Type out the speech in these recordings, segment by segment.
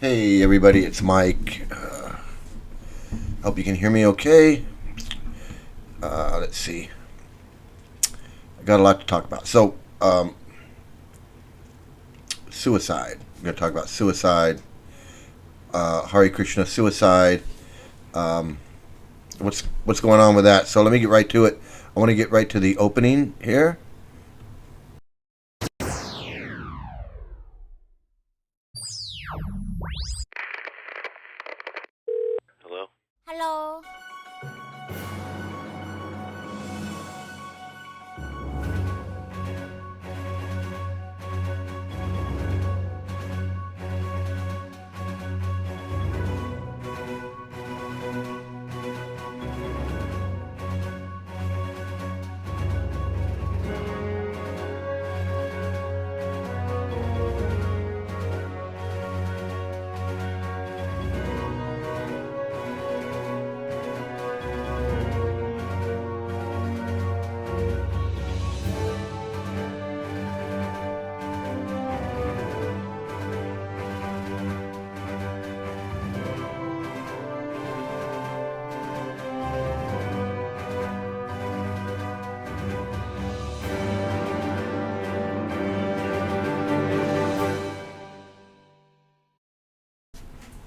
Hey everybody, it's Mike. Hope you can hear me okay. Let's see. I got a lot to talk about. So, suicide. I'm going to talk about suicide. Hare Krishna suicide. What's going on with that? So let me get right to it. I want to get right to the opening here. Hello? Hello.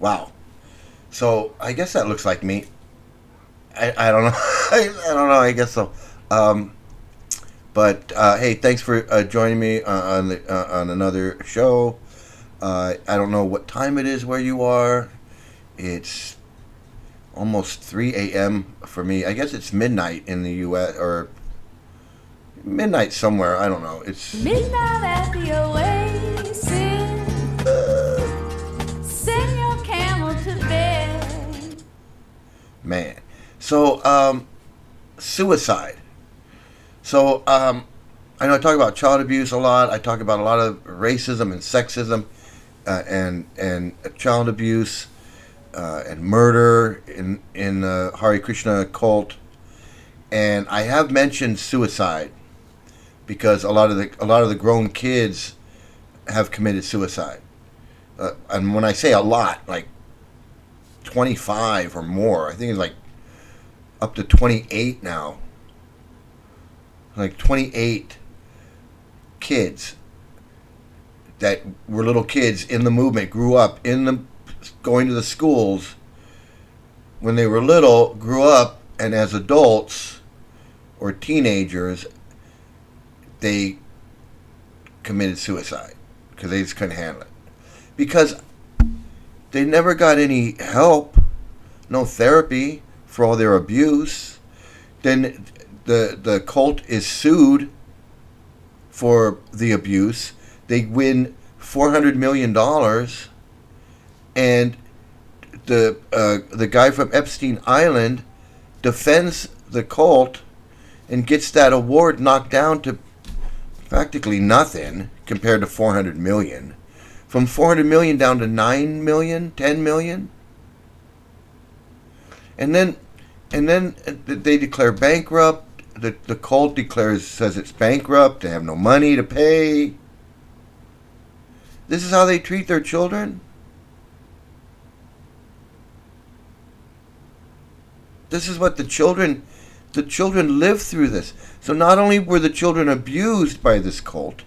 Wow. So I guess that looks like me. I don't know. I don't know. I guess so. But hey, thanks for joining me on another show. I don't know what time it is where you are. It's almost 3 a.m. for me. I guess it's midnight in the U.S. or midnight somewhere. I don't know. It's Midnight at the oasis. Send your camel to bed. man. So suicide. So I know I talk about child abuse a lot. I talk about a lot of racism and sexism and child abuse and murder in the Hare Krishna Cult. And I have mentioned suicide because a lot of the grown kids have committed suicide. And when I say a lot, like 25 or more, I think it's like up to 28 now. Like 28 kids that were little kids in the movement, grew up in the going to the schools when they were little, grew up, and as adults or teenagers, they committed suicide because they just couldn't handle it. Because they never got any help, no therapy for all their abuse. Then the cult is sued for the abuse. They win $400 million, and the guy from Epstein Island defends the cult and gets that award knocked down to practically nothing compared to 400 million. From 400 million down to 9 million, 10 million. And then they declare bankrupt. The cult says it's bankrupt. They have no money to pay. This is how they treat their children. This is what the children live through this. So not only were the children abused by this cult,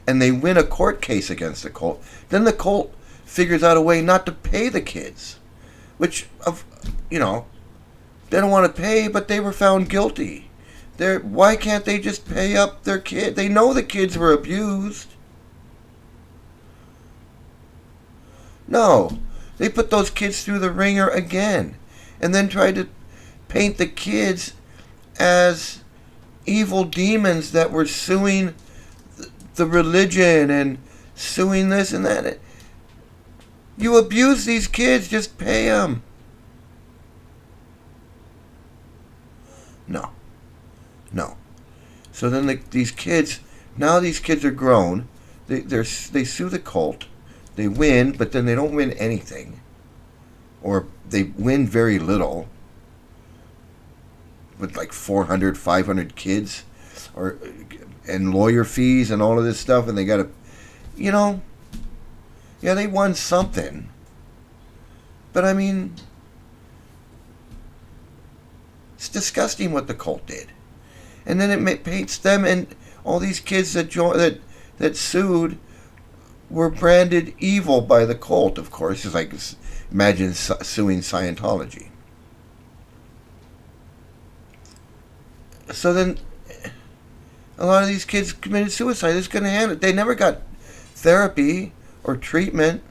and they win a court case against the cult, then the cult figures out a way not to pay the kids, which, they don't want to pay, but they were found guilty. Why can't they just pay up their kid? They know the kids were abused. No, they put those kids through the ringer again, and then tried to paint the kids as evil demons that were suing the religion and suing this and that. You abuse these kids, just pay them. No. So then these kids are grown. They sue the cult. They win, but then they don't win anything, or they win very little. With like 400, 500 kids, and lawyer fees and all of this stuff, and they got to, yeah, they won something, But I mean, it's disgusting what the cult did. And then it paints them, and all these kids that sued were branded evil by the cult, of course. It's like, imagine suing Scientology. So then a lot of these kids committed suicide. It's going to happen. They never got therapy or treatment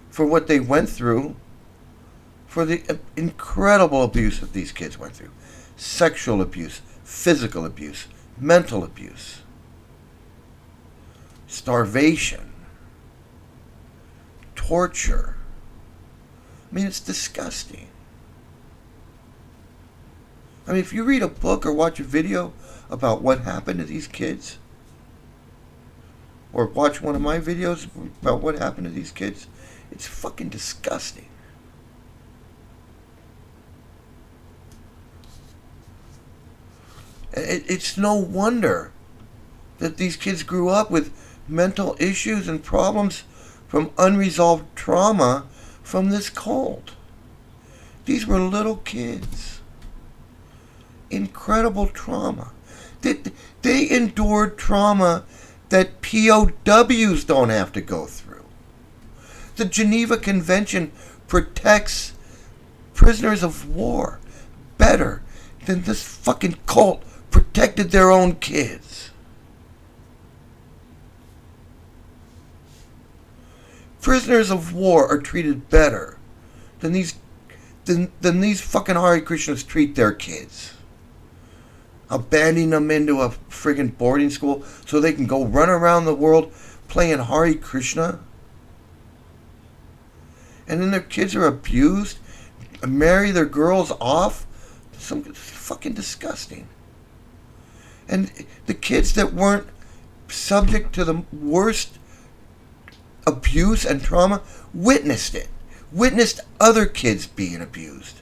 for what they went through, for the incredible abuse that these kids went through. Sexual abuse, physical abuse, mental abuse, starvation, torture. I mean, it's disgusting. I mean, if you read a book or watch a video about what happened to these kids, or watch one of my videos about what happened to these kids, it's fucking disgusting. It's no wonder that these kids grew up with mental issues and problems from unresolved trauma from this cult. These were little kids. Incredible trauma. They endured trauma that POWs don't have to go through. The Geneva Convention protects prisoners of war better than this fucking cult protected their own kids. Prisoners of war are treated better than these fucking Hare Krishnas treat their kids. Abandoning them into a friggin' boarding school so they can go run around the world playing Hare Krishna. And then their kids are abused, marry their girls off. It's fucking disgusting. And the kids that weren't subject to the worst abuse and trauma witnessed it. Witnessed other kids being abused.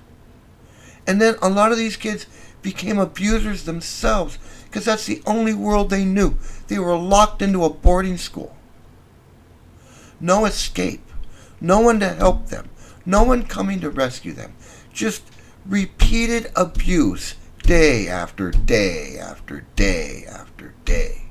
And then a lot of these kids became abusers themselves because that's the only world they knew. They were locked into a boarding school. No escape. No one to help them. No one coming to rescue them. Just repeated abuse day after day after day after day.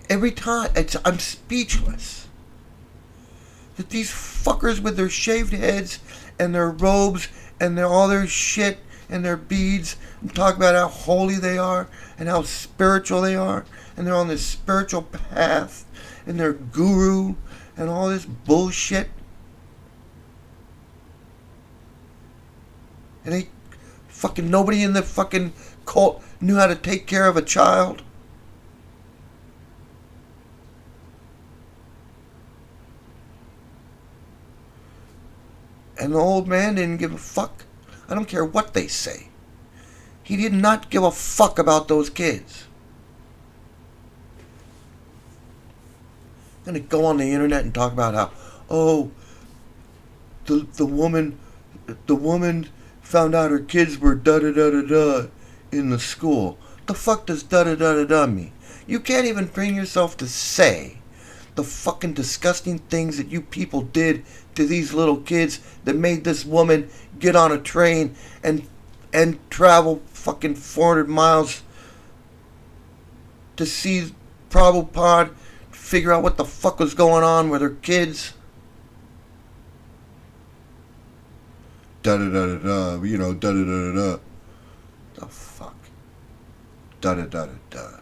Every time, I'm speechless. That these fuckers with their shaved heads and their robes and all their shit and their beads and talk about how holy they are and how spiritual they are and they're on this spiritual path and they're guru and all this bullshit. And nobody in the fucking cult knew how to take care of a child. And the old man didn't give a fuck. I don't care what they say. He did not give a fuck about those kids. I'm going to go on the internet and talk about how, the woman found out her kids were da-da-da-da-da in the school. The fuck does da-da-da-da-da mean? You can't even bring yourself to say the fucking disgusting things that you people did to these little kids that made this woman get on a train and travel fucking 400 miles to see Prabhupada, figure out what the fuck was going on with her kids. Da-da-da-da-da, da-da-da-da-da. The fuck? Da-da-da-da-da.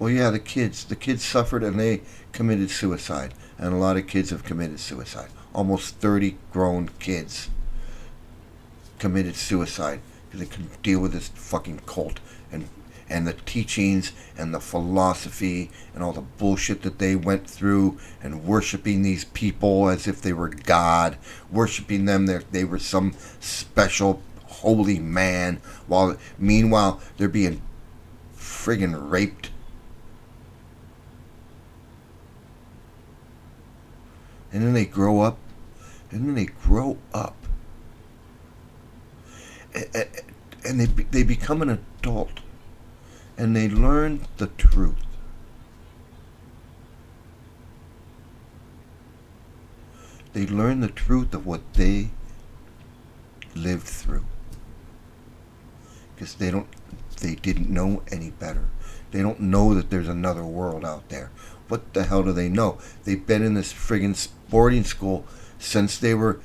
Well, yeah, the kids suffered and they committed suicide. And a lot of kids have committed suicide. Almost 30 grown kids committed suicide because they couldn't deal with this fucking cult and the teachings and the philosophy and all the bullshit that they went through and worshiping these people as if they were God, worshiping them, they were some special holy man, while meanwhile they're being friggin' raped And then they grow up. And then they grow up. And they become an adult. And they learn the truth. They learn the truth of what they lived through. Because they didn't know any better. They don't know that there's another world out there. What the hell do they know? They've been in this friggin' boarding school since they were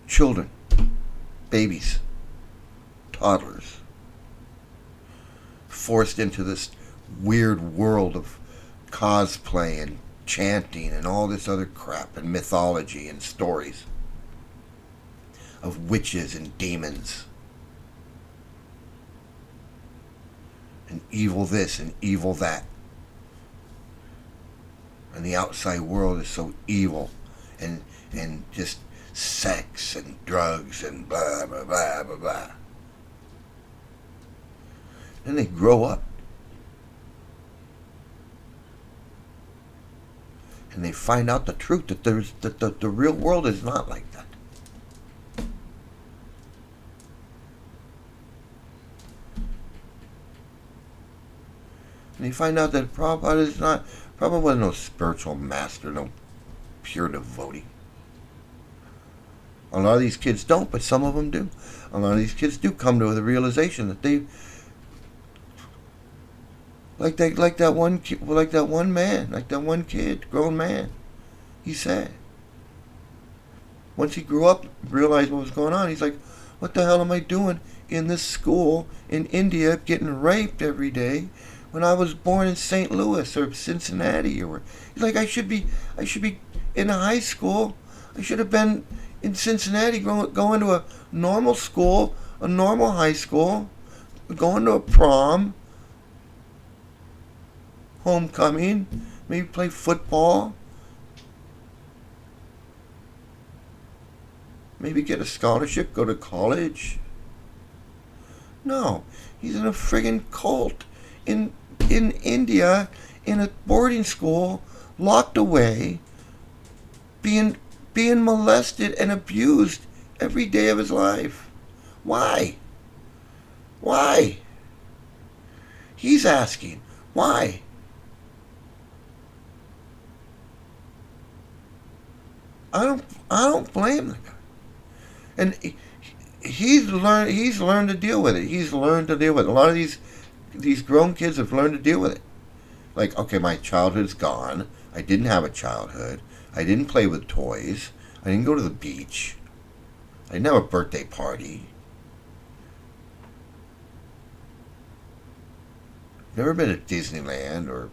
children, babies, toddlers, forced into this weird world of cosplay and chanting and all this other crap and mythology and stories of witches and demons and evil this and evil that. And the outside world is so evil and just sex and drugs and blah, blah, blah, blah, blah. Then they grow up. And they find out the truth that the real world is not like that. And they find out that Prabhupada wasn't no spiritual master, no pure devotee. A lot of these kids don't, but some of them do. A lot of these kids do come to the realization that they, like that one kid, grown man. He said, once he grew up, realized what was going on. He's like, what the hell am I doing in this school in India, getting raped every day, when I was born in St. Louis or Cincinnati? Or he's like, I should be in a high school. I should have been in Cincinnati, going to a normal school, a normal high school, going to a prom, homecoming, maybe play football, maybe get a scholarship, go to college. No, he's in a friggin' cult in India, in a boarding school, locked away, being molested and abused every day of his life. Why? Why? He's asking, why? I don't blame the guy. And he's learned to deal with it. He's learned to deal with it. A lot of these grown kids have learned to deal with it. Like, okay, my childhood's gone. I didn't have a childhood. I didn't play with toys. I didn't go to the beach. I didn't have a birthday party. Never been to Disneyland or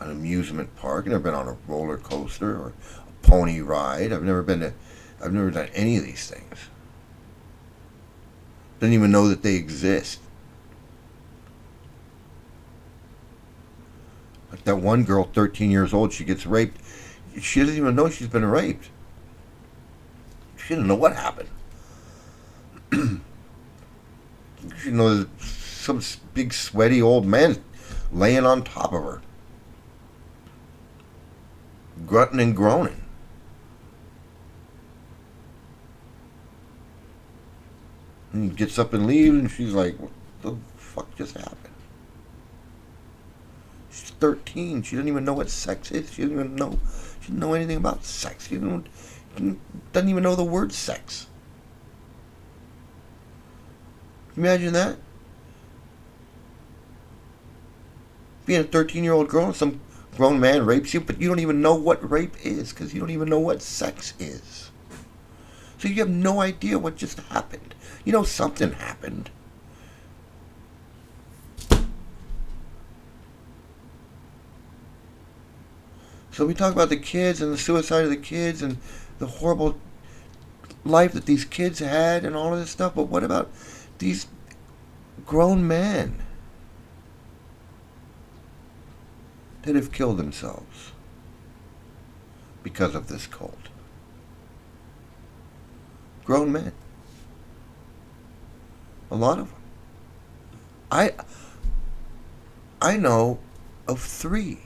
an amusement park. I've never been on a roller coaster or a pony ride. I've never done any of these things. Didn't even know that they exist. Like that one girl, 13 years old, she gets raped. She doesn't even know she's been raped. She didn't know what happened. She knows some big sweaty old man laying on top of her, grunting and groaning. And he gets up and leaves, and she's like, what the fuck just happened? She's 13. She doesn't even know what sex is. She didn't know anything about sex. She doesn't even know the word sex. Imagine that. Being a 13-year-old girl and some grown man rapes you, but you don't even know what rape is because you don't even know what sex is. So you have no idea what just happened. You know something happened. So we talk about the kids and the suicide of the kids and the horrible life that these kids had and all of this stuff, but what about these grown men that have killed themselves because of this cult? Grown men. A lot of them. I know of 3.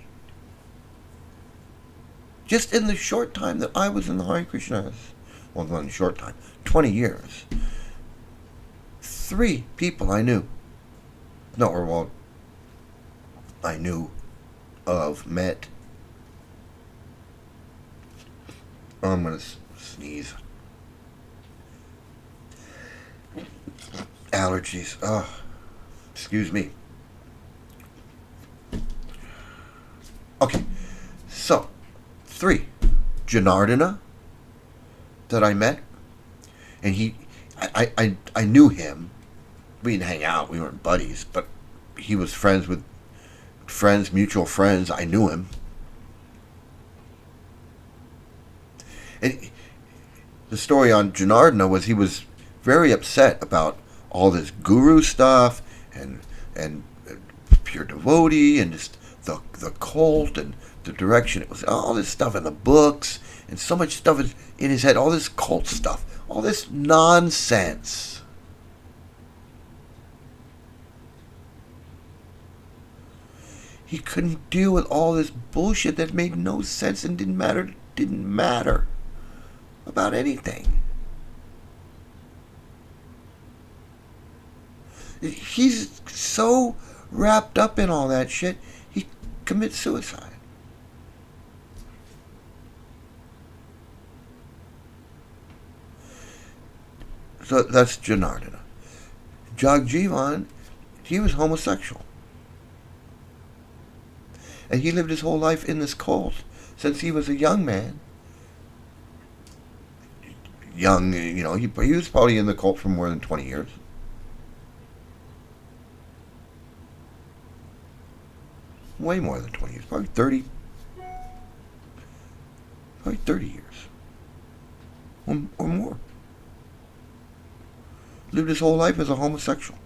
Just in the short time that I was in the Hare Krishnas, well, not in a short time, 20 years, 3 people I knew, no, or well, I knew of, met. Oh, I'm going to sneeze. Allergies. Oh, excuse me. Okay, so 3. Janardana, that I met, and I knew him. We didn't hang out, we weren't buddies, but he was friends with friends, mutual friends. I knew him. And the story on Janardana was he was very upset about all this guru stuff and pure devotee and just the cult and the direction it was, all this stuff in the books and so much stuff in his head, all this cult stuff, all this nonsense. He couldn't deal with all this bullshit that made no sense and didn't matter about anything. He's so wrapped up in all that shit, he commits suicide. So that's Janardana. Jagjivan, he was homosexual. And he lived his whole life in this cult since he was a young man. Young, you know, he was probably in the cult for more than 20 years. Way more than 20 years. Probably 30 years. Or more. Lived his whole life as a homosexual.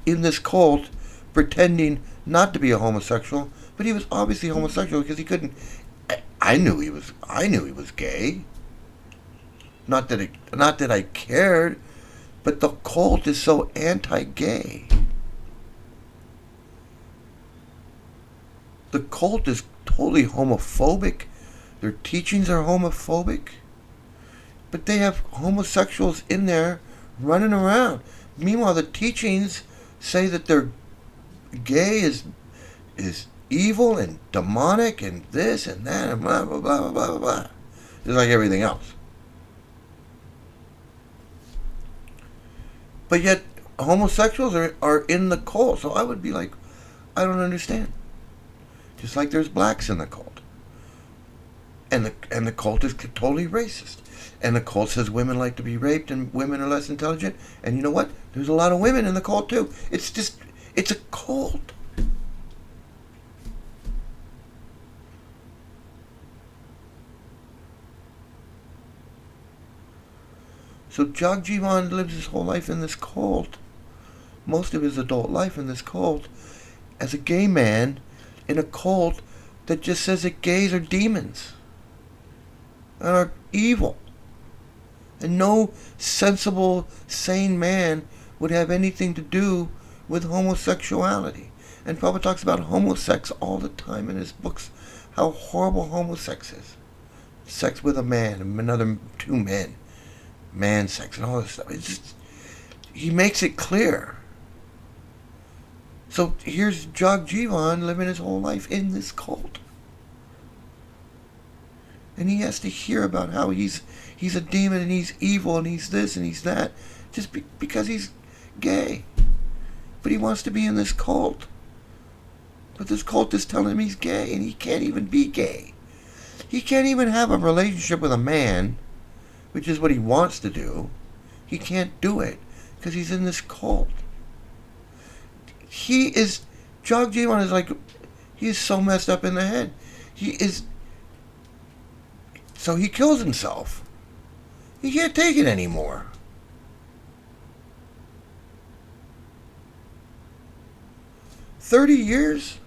In this cult, pretending not to be a homosexual, but he was obviously homosexual because he couldn't. I knew he was gay. Not that I cared, but the cult is so anti-gay. The cult is totally homophobic. Their teachings are homophobic. But they have homosexuals in there running around. Meanwhile, the teachings say that they're gay is evil and demonic and this and that and blah, blah, blah, blah, blah, blah. Just like everything else. But yet, homosexuals are in the cult. So I would be like, I don't understand. Just like there's blacks in the cult. And the cult is totally racist. And the cult says women like to be raped and women are less intelligent. And you know what? There's a lot of women in the cult too. It's a cult. So Jagjivan lives his whole life in this cult. Most of his adult life in this cult. As a gay man in a cult that just says that gays are demons. And are evil. And no sensible, sane man would have anything to do with homosexuality. And Prabhupada talks about homosex all the time in his books, how horrible homosex is. Sex with a man and another 2 men. Man sex and all this stuff. It's just, he makes it clear. So here's Jagjivan living his whole life in this cult. And he has to hear about how he's a demon and he's evil and he's this and he's that. Just because he's gay. But he wants to be in this cult. But this cult is telling him he's gay and he can't even be gay. He can't even have a relationship with a man, which is what he wants to do. He can't do it because he's in this cult. Jagjivan is like, he is so messed up in the head. So he kills himself. He can't take it anymore. "30 years?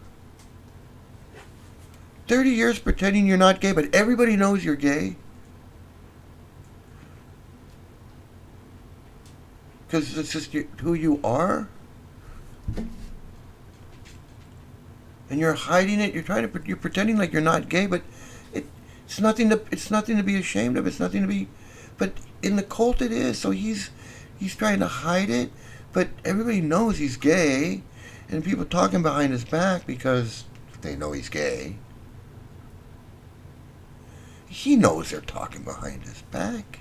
30 years pretending you're not gay, but everybody knows you're gay? Because it's just who you are? And you're hiding it. You're pretending like you're not gay, but It's nothing to be ashamed of. It's nothing to be, but in the cult it is. So he's trying to hide it, but everybody knows he's gay, and people talking behind his back because they know he's gay. He knows they're talking behind his back.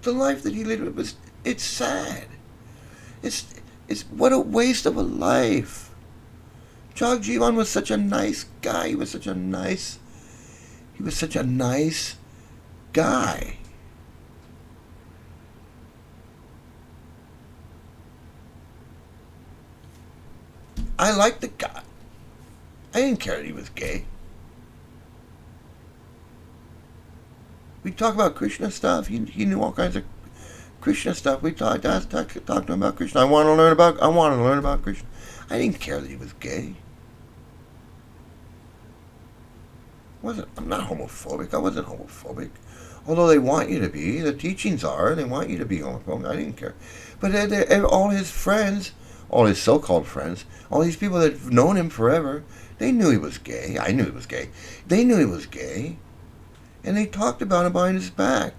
The life that he lived it's sad. It's what a waste of a life. Jagjivan was such a nice guy. He was such a nice guy. I liked the guy. I didn't care that he was gay. We talk about Krishna stuff. He knew all kinds of Krishna stuff. We talked to him about Krishna. I want to learn about Krishna. I didn't care that he was gay. I'm not homophobic. I wasn't homophobic. Although they want you to be. The teachings are. They want you to be homophobic. I didn't care. But all his friends, all his so-called friends, all these people that have known him forever, they knew he was gay. I knew he was gay. They knew he was gay. And they talked about him behind his back.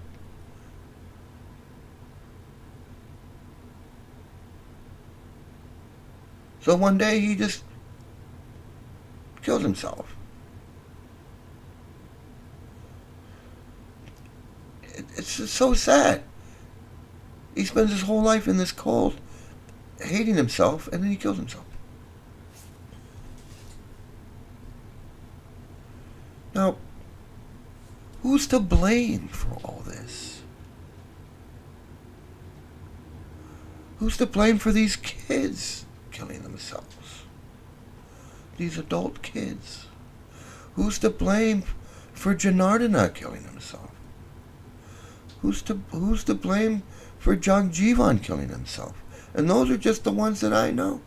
So one day he just killed himself. It's just so sad. He spends his whole life in this cult, hating himself, and then he kills himself. Now, who's to blame for all this? Who's to blame for these kids killing themselves? These adult kids. Who's to blame for Janardana killing himself? Who's to blame for Jagjivan killing himself? And those are just the ones that I know.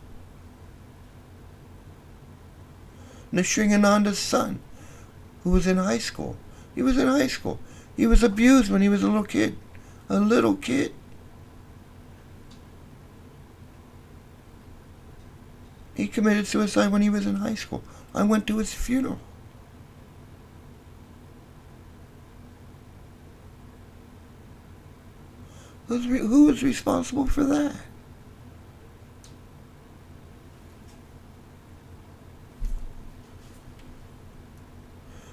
Nrsingananda's son, who was in high school. He was in high school. He was abused when he was a little kid. A little kid. He committed suicide when he was in high school. I went to his funeral. Who was responsible for that?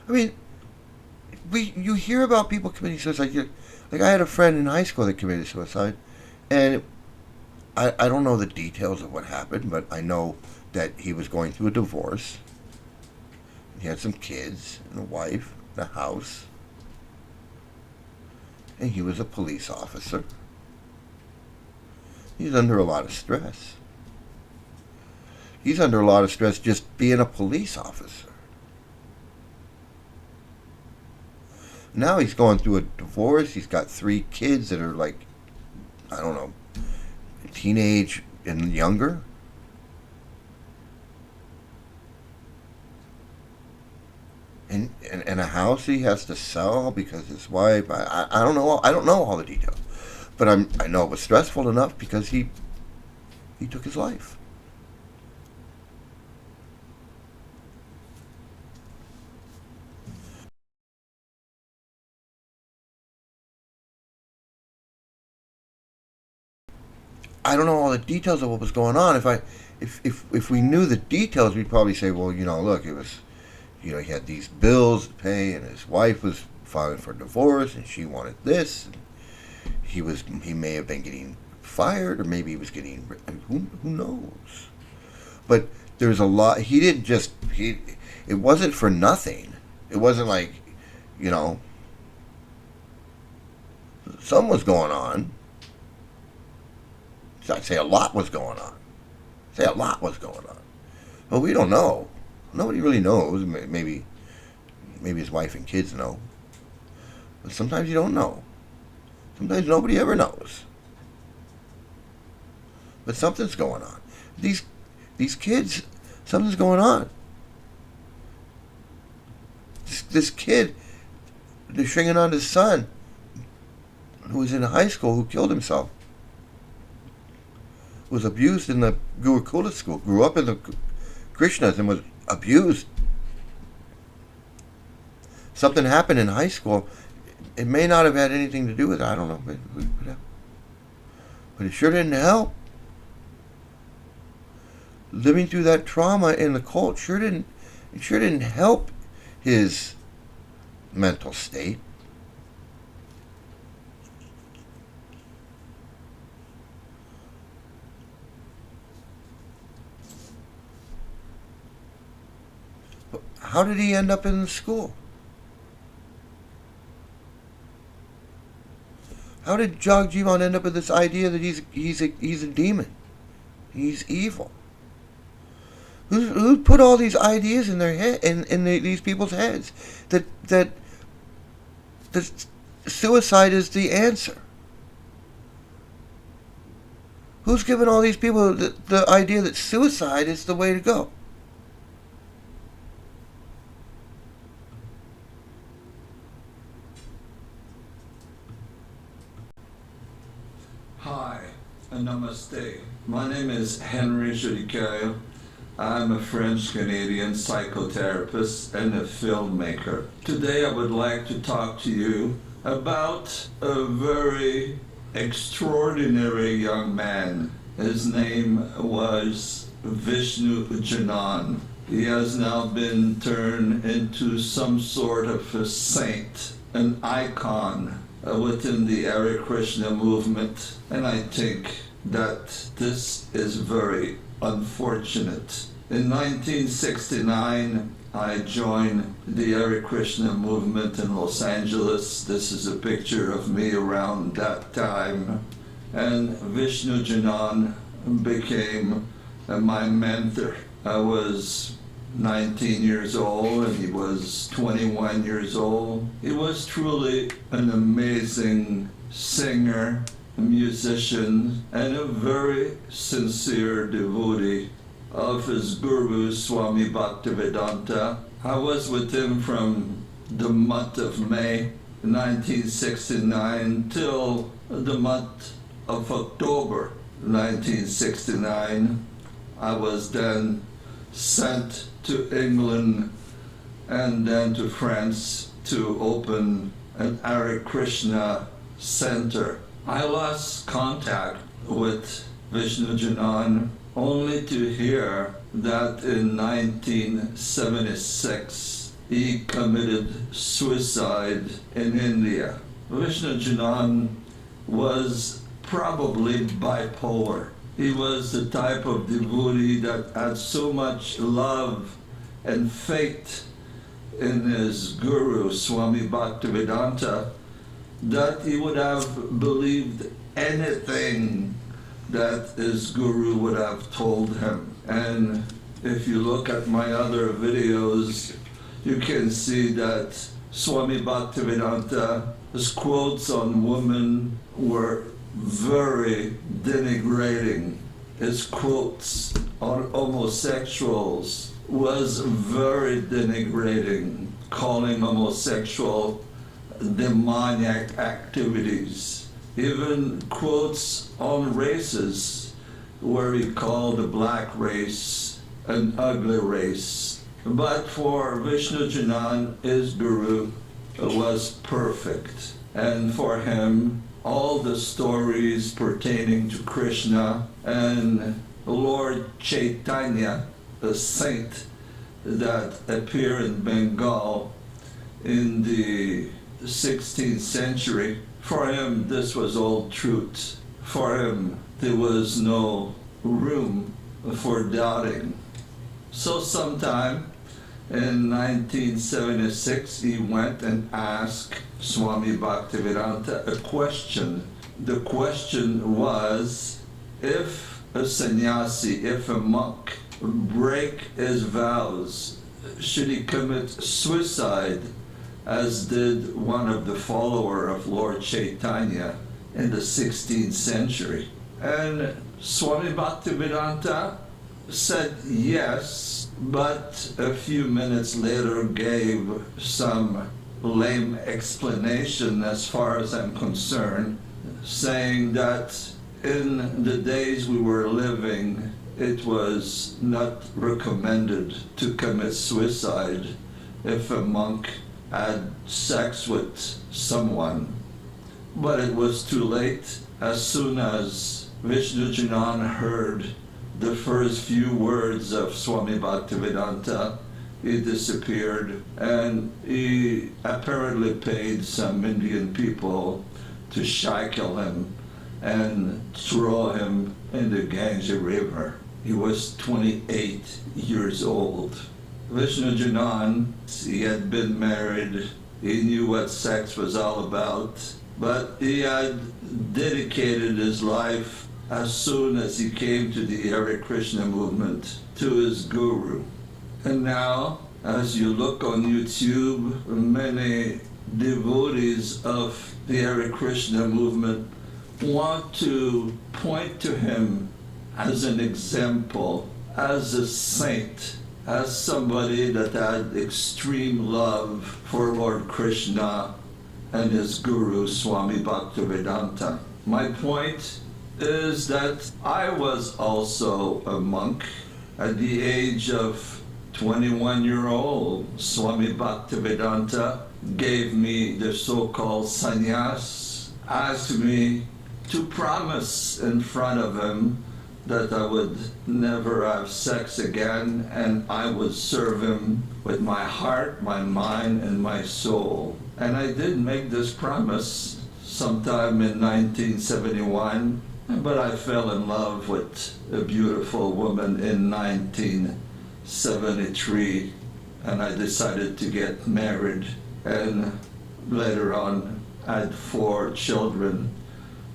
I mean, you hear about people committing suicide. Like I had a friend in high school that committed suicide, and I don't know the details of what happened, but I know that he was going through a divorce. He had some kids and a wife and a house, and he was a police officer. He's under a lot of stress. He's under a lot of stress just being a police officer. Now he's going through a divorce. He's got 3 kids that are like, I don't know, teenage and younger. And a house he has to sell because his wife. I don't know. I don't know all the details, but I know it was stressful enough because he took his life. I don't know all the details of what was going on. If we knew the details, we'd probably say, well, look, it was, he had these bills to pay, and his wife was filing for divorce, and she wanted this. And he may have been getting fired, or maybe he was getting, who knows? But there's a lot. He didn't just it wasn't for nothing. It wasn't like, something was going on. I'd say a lot was going on. But we don't know. Nobody really knows. Maybe his wife and kids know. But sometimes you don't know. Sometimes nobody ever knows. But something's going on. These kids, something's going on. This kid, Nrsingananda's son, who was in high school, who killed himself. was abused in the Gurukula school, grew up in the Krishnas and was abused. Something happened in high school. It may not have had anything to do with it. I don't know. But it sure didn't help. Living through that trauma in the cult sure didn't help his mental state. How did he end up in the school? How did Jagjivan end up with this idea that he's a demon? He's evil. Who put all these ideas in their head, these people's heads, that suicide is the answer? Who's given all these people the idea that suicide is the way to go? Hi, and namaste. My name is Henry Judicale. I'm a French-Canadian psychotherapist and a filmmaker. Today I would like to talk to you about a very extraordinary young man. His name was Vishnu Janan. He has now been turned into some sort of a saint, an icon within the Hare Krishna movement, and I think that this is very unfortunate. In 1969, I joined the Hare Krishna movement in Los Angeles. This is a picture of me around that time. And Vishnu Janan became my mentor. I was 19 years old and he was 21 years old. He was truly an amazing singer, a musician, and a very sincere devotee of his guru, Swami Bhaktivedanta. I was with him from the month of May 1969 till the month of October 1969. I was then sent to England and then to France to open an Hare Krishna center. I lost contact with Vishnu Janan only to hear that in 1976 he committed suicide in India. Vishnu Janan was probably bipolar. He was the type of devotee that had so much love and faith in his guru, Swami Bhaktivedanta, that he would have believed anything that his guru would have told him. And if you look at my other videos, you can see that Swami Bhaktivedanta's quotes on women were very denigrating. His quotes on homosexuals was very denigrating, calling homosexual demoniac activities. Even quotes on races, where he called the black race an ugly race. But for Vishnu Janan, his guru was perfect. And for him, all the stories pertaining to Krishna and Lord Chaitanya, the saint that appeared in Bengal in the 16th century, for him this was all truth. For him there was no room for doubting. So sometime in 1976 he went and asked Swami Bhaktivedanta a question. The question was, if a sannyasi, if a monk break his vows, should he commit suicide, as did one of the followers of Lord Chaitanya in the 16th century? And Swami Bhaktivedanta said yes, but a few minutes later gave some lame explanation as far as I'm concerned, saying that in the days we were living, it was not recommended to commit suicide if a monk had sex with someone. But it was too late. As soon as Vishnujanan heard the first few words of Swami Bhaktivedanta, he disappeared, and he apparently paid some Indian people to shackle him and throw him in the Ganges River. He was 28 years old. Vishnujanan, he had been married, he knew what sex was all about, but he had dedicated his life as soon as he came to the Hare Krishna movement to his guru. And now, as you look on YouTube, many devotees of the Hare Krishna movement want to point to him as an example, as a saint, as somebody that had extreme love for Lord Krishna and his guru, Swami Bhaktivedanta. My point is that I was also a monk at the age of 21-year-old. Swami Bhaktivedanta gave me the so-called sannyas, asked me to promise in front of him that I would never have sex again, and I would serve him with my heart, my mind, and my soul. And I did make this promise sometime in 1971, but I fell in love with a beautiful woman in 1973, and I decided to get married, and later on had 4 children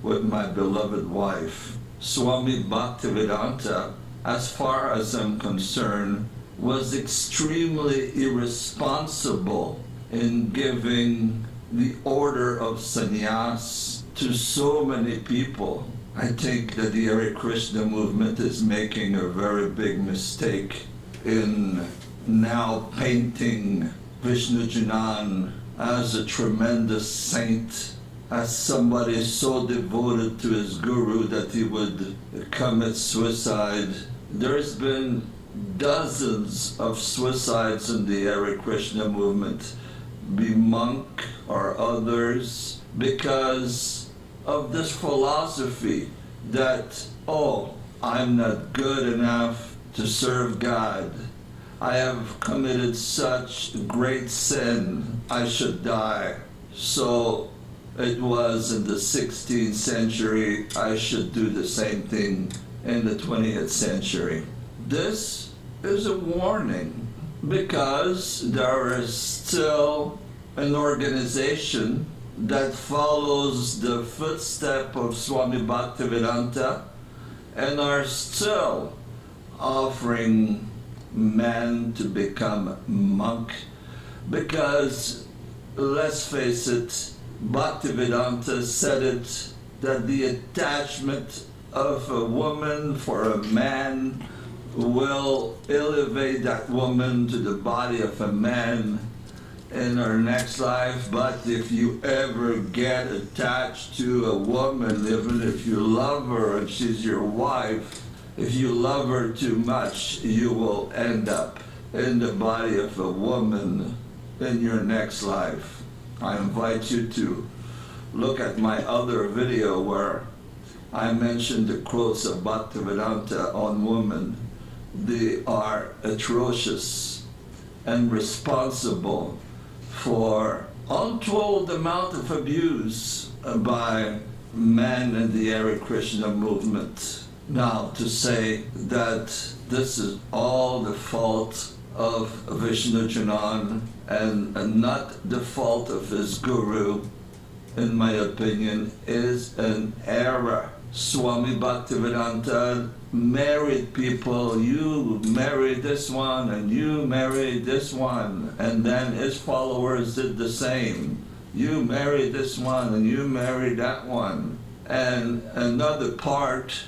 with my beloved wife. Swami Bhaktivedanta, as far as I'm concerned, was extremely irresponsible in giving the order of sannyas to so many people. I think that the Hare Krishna movement is making a very big mistake in now painting Vishnujanan as a tremendous saint, as somebody so devoted to his guru that he would commit suicide. There's been dozens of suicides in the Hare Krishna movement, be monk or others, because of this philosophy that, oh, I'm not good enough to serve God. I have committed such great sin, I should die. So it was in the 16th century, I should do the same thing in the 20th century. This is a warning, because there is still an organization that follows the footstep of Swami Bhaktivedanta and are still offering men to become monk, because let's face it, Bhaktivedanta said it, that the attachment of a woman for a man will elevate that woman to the body of a man in her next life. But if you ever get attached to a woman, even if you love her and she's your wife, if you love her too much, you will end up in the body of a woman in your next life. I invite you to look at my other video where I mentioned the quotes of Bhaktivedanta on women. They are atrocious and responsible for untold amount of abuse by men in the Hare Krishna movement. Now, to say that this is all the fault of Vishnujanan and not the fault of his guru, in my opinion, is an error. Swami Bhaktivedanta married people. You married this one and you married this one, and then his followers did the same. You married this one and you married that one. And another part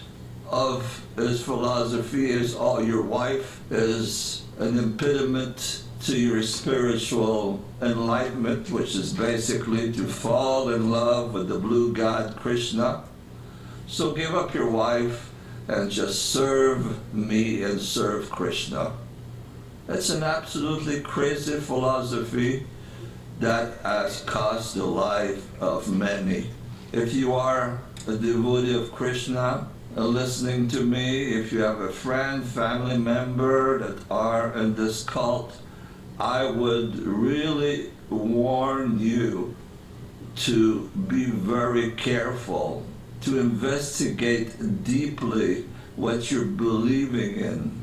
of his philosophy is, oh, your wife is an impediment to your spiritual enlightenment, which is basically to fall in love with the blue god Krishna. So give up your wife and just serve me and serve Krishna. That's an absolutely crazy philosophy that has cost the life of many. If you are a devotee of Krishna, listening to me, if you have a friend, family member that are in this cult, I would really warn you to be very careful, to investigate deeply what you're believing in.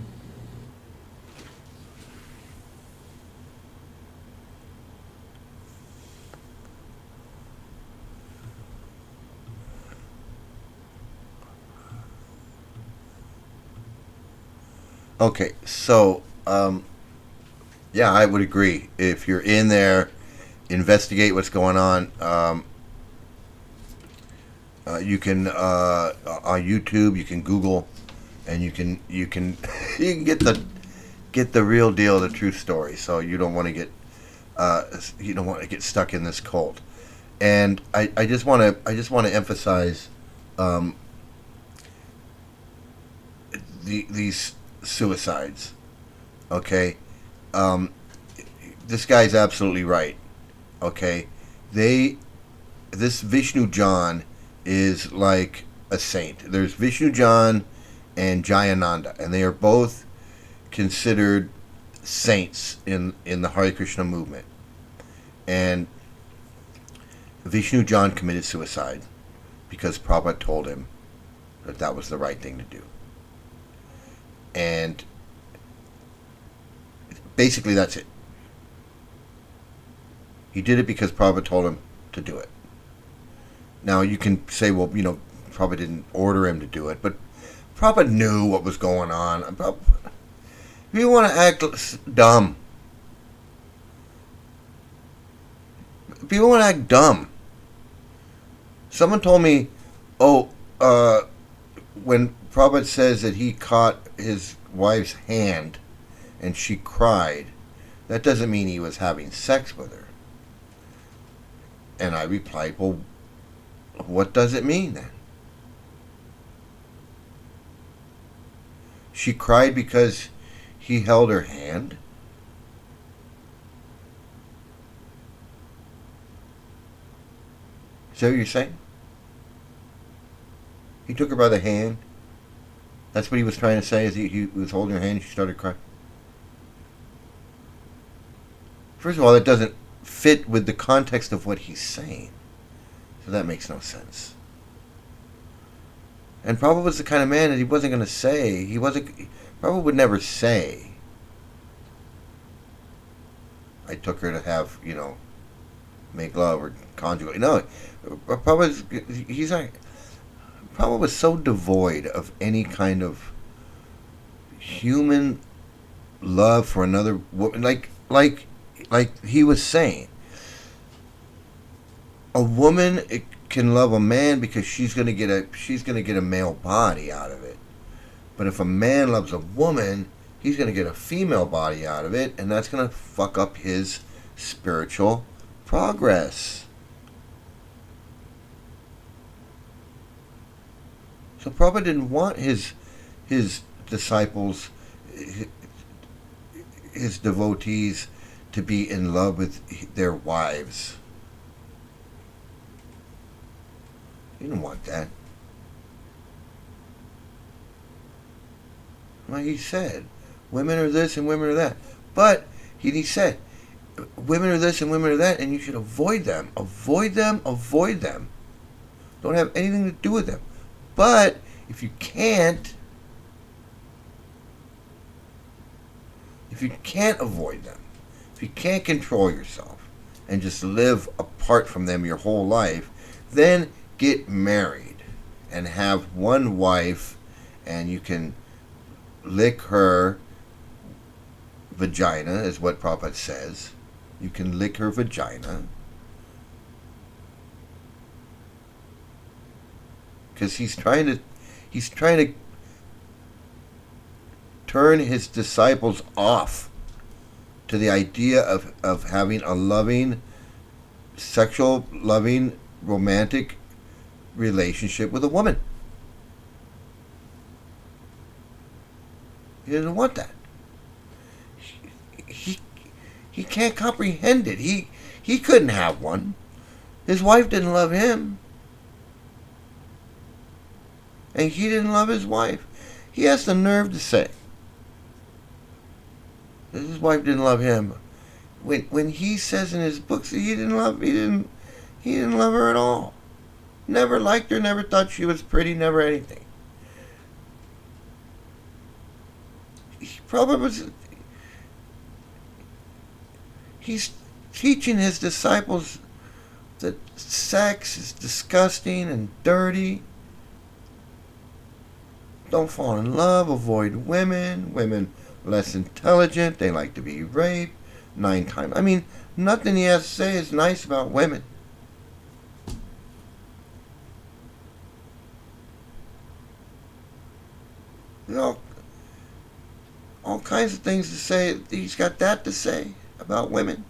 Okay, so yeah, I would agree. If you're in there, investigate what's going on. You can on YouTube, you can Google, and you can you can get the real deal, the true story. So you don't want to get stuck in this cult. And I just want to emphasize these suicides. Okay, this guy's absolutely right. Okay, this Vishnu John is like a saint. There's Vishnu John and Jayananda, and they are both considered saints in the Hare Krishna movement. And Vishnu John committed suicide because Prabhupada told him that was the right thing to do. And basically that's it. He did it because Prabhupada told him to do it. Now you can say, well, Prabhupada didn't order him to do it, but Prabhupada knew what was going on. If you want to act dumb, someone told me, when Prabhupada says that he caught his wife's hand and she cried, that doesn't mean he was having sex with her. And I replied, well, what does it mean then? She cried because he held her hand? Is that what you're saying? He took her by the hand. That's what he was trying to say, as he was holding her hand and she started crying. First of all, that doesn't fit with the context of what he's saying. So that makes no sense. And Prabhupada was the kind of man that he wasn't going to say. Prabhupada would never say, I took her to have, make love or conjugal. No, Prabhupada was so devoid of any kind of human love for another woman. Like he was saying, a woman can love a man because she's gonna get a male body out of it. But if a man loves a woman, he's gonna get a female body out of it, and that's gonna fuck up his spiritual progress. So Prabhupada didn't want his disciples, his devotees, to be in love with their wives. He didn't want that. Like he said, women are this and women are that. But he said, women are this and women are that, and you should avoid them. Avoid them, avoid them. Don't have anything to do with them. But if you can't avoid them, if you can't control yourself and just live apart from them your whole life, then get married and have one wife, and you can lick her vagina, is what Prabhupada says. You can lick her vagina. Because he's trying to turn his disciples off to the idea of having a loving, sexual, loving, romantic relationship with a woman. He doesn't want that. He he can't comprehend it. He couldn't have one. His wife didn't love him, and he didn't love his wife. He has the nerve to say that his wife didn't love him. When he says in his books that he didn't love her at all. Never liked her, never thought she was pretty, never anything. He probably was. He's teaching his disciples that sex is disgusting and dirty. Don't fall in love, avoid women. Women less intelligent, they like to be raped 9 times. I mean, nothing he has to say is nice about women. You know, all kinds of things to say. He's got that to say about women.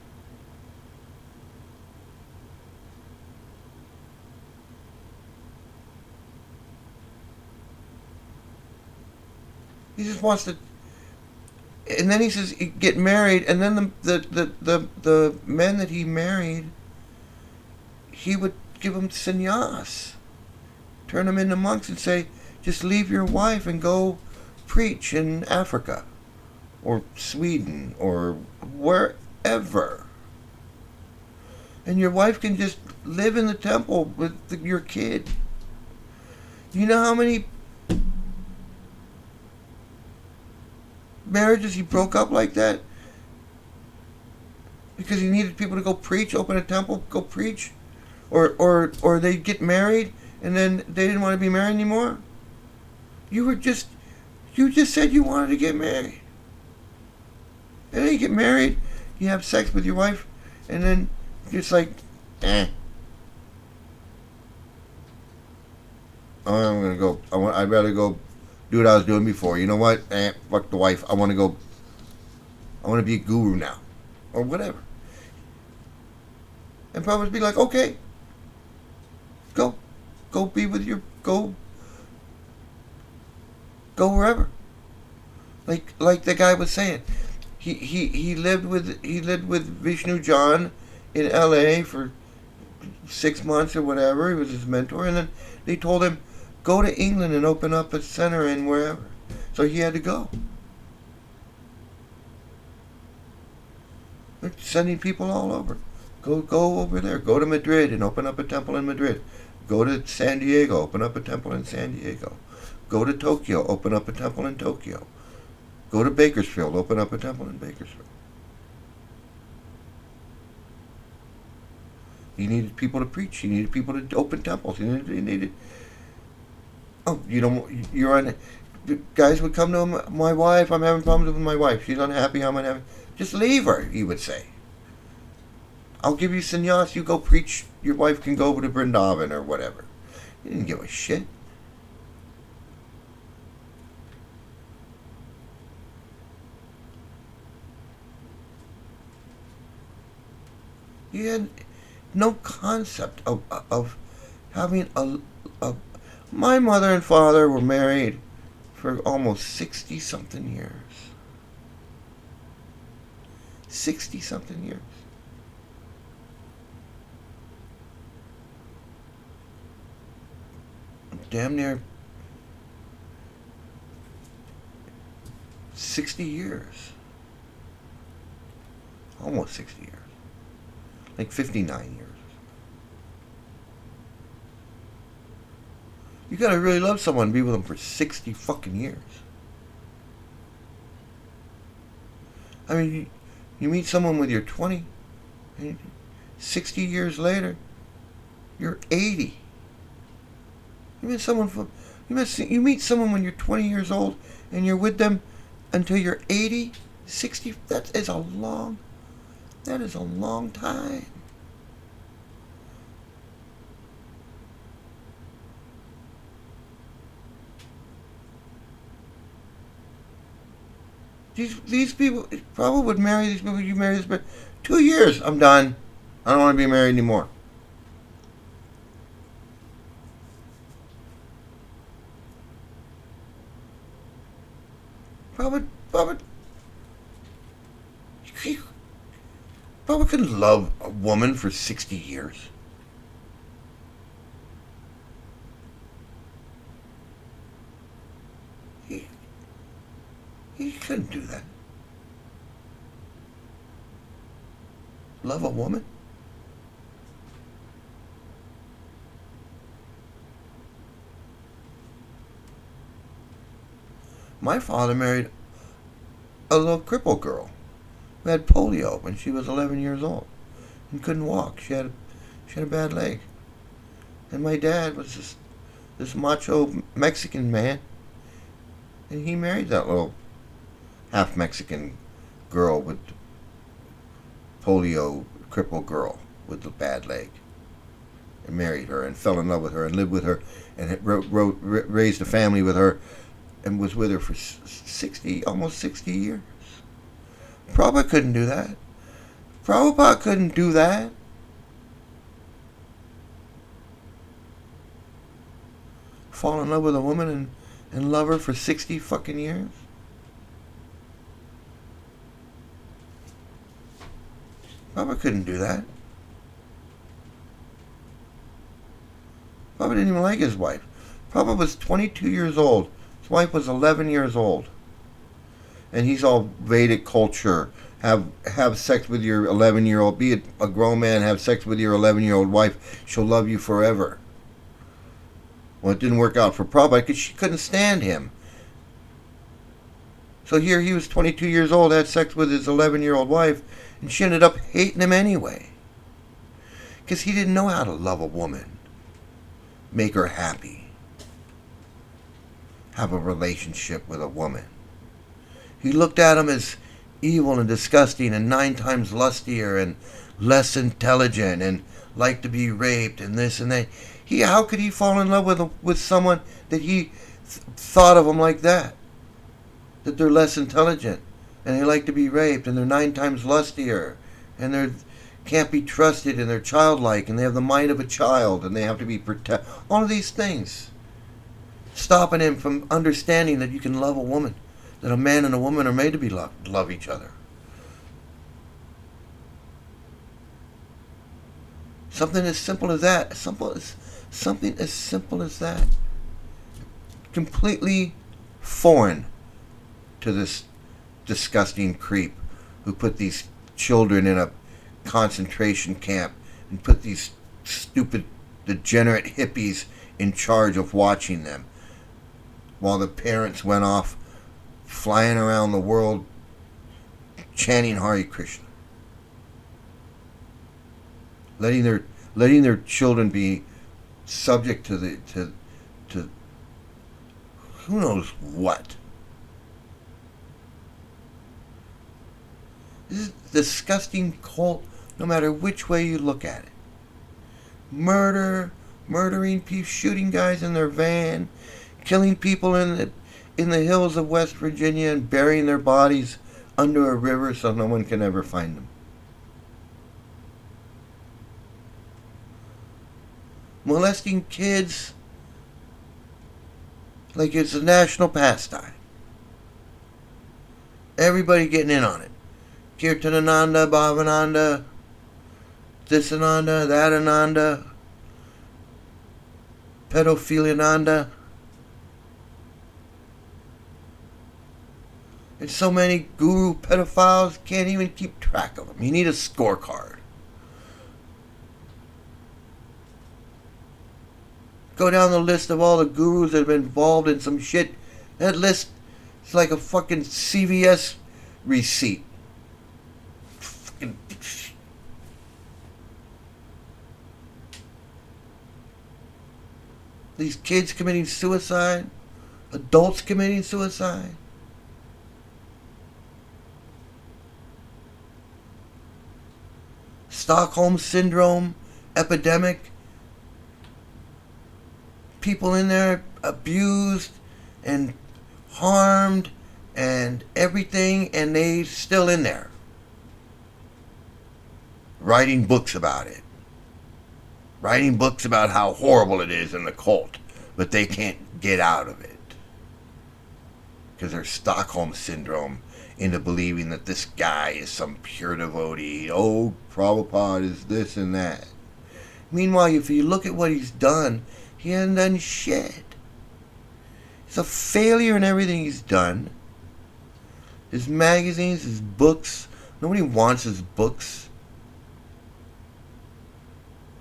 He just wants to, and then he says get married, and then the men that he married, he would give them sannyas, turn them into monks, and say, just leave your wife and go preach in Africa, or Sweden, or wherever, and your wife can just live in the temple with your kid. You know how many marriages he broke up like that because he needed people to go preach, open a temple, go preach, or they get married and then they didn't want to be married anymore. You just said you wanted to get married, and then you get married, you have sex with your wife, and then it's like, I'm gonna go. I'd rather go do what I was doing before. You know what? Fuck the wife. I want to be a guru now, or whatever. And Prabhupada be like, okay, go be with your go wherever. Like the guy was saying, he lived with Vishnu John in L.A. for 6 months or whatever. He was his mentor, and then they told him, go to England and open up a center in wherever. So he had to go. They're sending people all over. Go over there. Go to Madrid and open up a temple in Madrid. Go to San Diego, open up a temple in San Diego. Go to Tokyo, open up a temple in Tokyo. Go to Bakersfield, open up a temple in Bakersfield. He needed people to preach. He needed people to open temples. He needed. Oh, you're on. Guys would come to him. My wife, I'm having problems with my wife. She's unhappy. I'm unhappy. Just leave her, he would say. I'll give you sannyas. You go preach. Your wife can go over to Vrindavan or whatever. He didn't give a shit. He had no concept of having a. My mother and father were married for almost 60-something years. 60-something years. Damn near 60 years. Almost 60 years. Like 59 years. You gotta really love someone and be with them for 60 fucking years. I mean, you meet someone when you're 20, and 60 years later, you're 80. You meet someone when you're 20 years old, and you're with them until you're 80, 60. That is a long time. These people probably would marry these people. You marry this, but 2 years, I'm done. I don't want to be married anymore. Prabhupada, Prabhupada couldn't love a woman for 60 years. He couldn't do that. Love a woman? My father married a little crippled girl who had polio when she was 11 years old and couldn't walk. She had a bad leg. And my dad was this macho Mexican man, and he married that little half Mexican girl with polio crippled girl with the bad leg, and married her and fell in love with her and lived with her and raised a family with her and was with her for almost 60 years. Prabhupada couldn't do that. Prabhupada couldn't do that. Fall in love with a woman and love her for 60 fucking years. Prabhupada couldn't do that. Prabhupada didn't even like his wife. Prabhupada was 22 years old. His wife was 11 years old. And he's all Vedic culture. Have sex with your 11-year-old. Be a grown man, have sex with your 11-year-old wife. She'll love you forever. Well, it didn't work out for Prabhupada because she couldn't stand him. So here he was 22 years old, had sex with his 11-year-old wife, and she ended up hating him anyway. Because he didn't know how to love a woman. Make her happy. Have a relationship with a woman. He looked at him as evil and disgusting and 9 times lustier and less intelligent and like to be raped and this and that. How could he fall in love with someone that he thought of them like that? That they're less intelligent and they like to be raped and they're 9 times lustier and they can't be trusted and they're childlike and they have the mind of a child and they have to be protected. All of these things stopping him from understanding that you can love a woman, that a man and a woman are made to be loved, love each other. Something as simple as that. Something as simple as that. Completely foreign to this disgusting creep who put these children in a concentration camp and put these stupid, degenerate hippies in charge of watching them while the parents went off flying around the world chanting Hare Krishna. Letting their children be subject to who knows what. This is a disgusting cult, no matter which way you look at it. Murdering people, shooting guys in their van, killing people in the hills of West Virginia and burying their bodies under a river so no one can ever find them. Molesting kids like it's a national pastime. Everybody getting in on it. Kirtanananda, Bhavananda, this Ananda, that Ananda, Pedophiliananda. There's so many guru pedophiles, can't even keep track of them. You need a scorecard. Go down the list of all the gurus that have been involved in some shit. That list is like a fucking CVS receipt. Fucking these kids committing suicide, adults committing suicide. Stockholm Syndrome epidemic. People in there abused and harmed and everything, and they still in there. Writing books about it. Writing books about how horrible it is in the cult, but they can't get out of it. because they're Stockholm Syndrome into believing that this guy is some pure devotee. Oh, Prabhupada is this and that. Meanwhile, if you look at what he's done, he hasn't done shit. He's a failure in everything he's done. His magazines, his books. Nobody wants his books.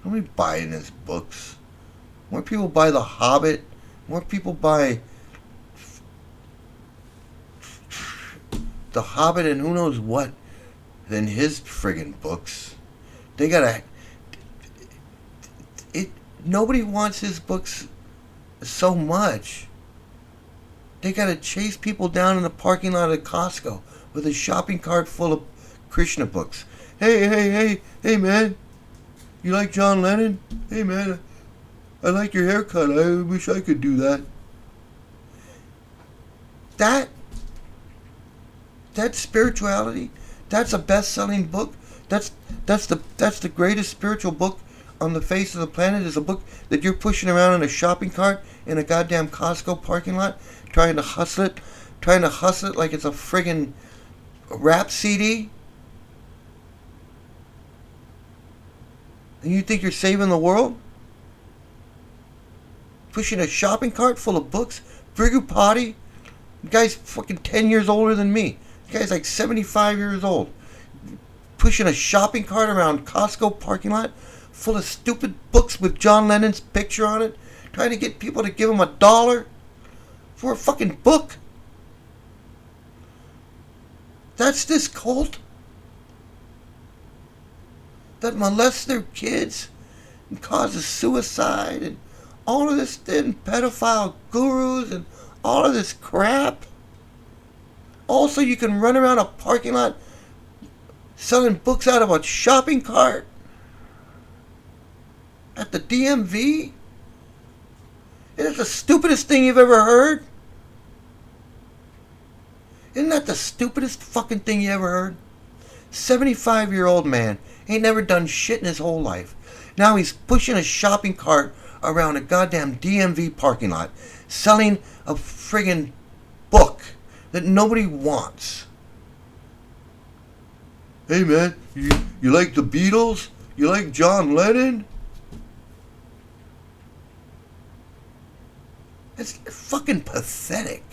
Nobody buying his books. More people buy The Hobbit. More people buy The Hobbit and who knows what than his friggin' books. They gotta... Nobody wants his books so much. They gotta chase people down in the parking lot at Costco with a shopping cart full of Krishna books. Hey, man. You like John Lennon? Hey, man. I like your haircut. I wish I could do that. That spirituality, that's a best-selling book. That's the greatest spiritual book on the face of the planet, is a book that you're pushing around in a shopping cart in a goddamn Costco parking lot, trying to hustle it like it's a friggin' rap CD. And you think you're saving the world? Pushing a shopping cart full of books? Prabhupada? The guy's fucking 10 years older than me. The guy's like 75 years old. Pushing a shopping cart around Costco parking lot full of stupid books with John Lennon's picture on it, trying to get people to give him $1 for a fucking book. That's this cult that molests their kids and causes suicide and all of this, and pedophile gurus and all of this crap. Also, you can run around a parking lot selling books out of a shopping cart at the DMV. Isn't that the stupidest thing you've ever heard? Isn't that the stupidest fucking thing you ever heard? 75-year-old man ain't never done shit in his whole life. Now he's pushing a shopping cart around a goddamn DMV parking lot, selling a friggin' book that nobody wants. Hey man, you like the Beatles? You like John Lennon? It's fucking pathetic.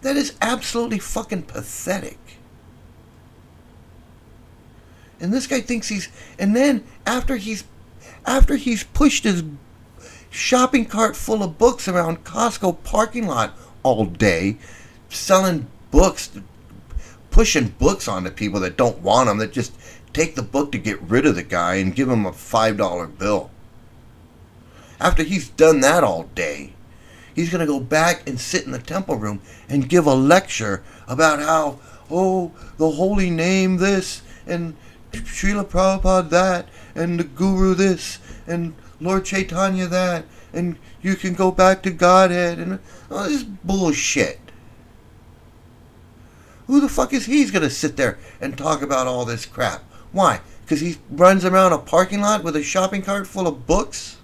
That is absolutely fucking pathetic. And this guy thinks he's... And then after he's pushed his shopping cart full of books around Costco parking lot all day, selling books, pushing books onto people that don't want them, that just take the book to get rid of the guy and give him a $5 bill. After he's done that all day, he's going to go back and sit in the temple room and give a lecture about how, oh, the holy name this, and Srila Prabhupada that, and the Guru this, and Lord Chaitanya that, and you can go back to Godhead, and all this bullshit. Who the fuck is he's going to sit there and talk about all this crap? Why? Because he runs around a parking lot with a shopping cart full of books?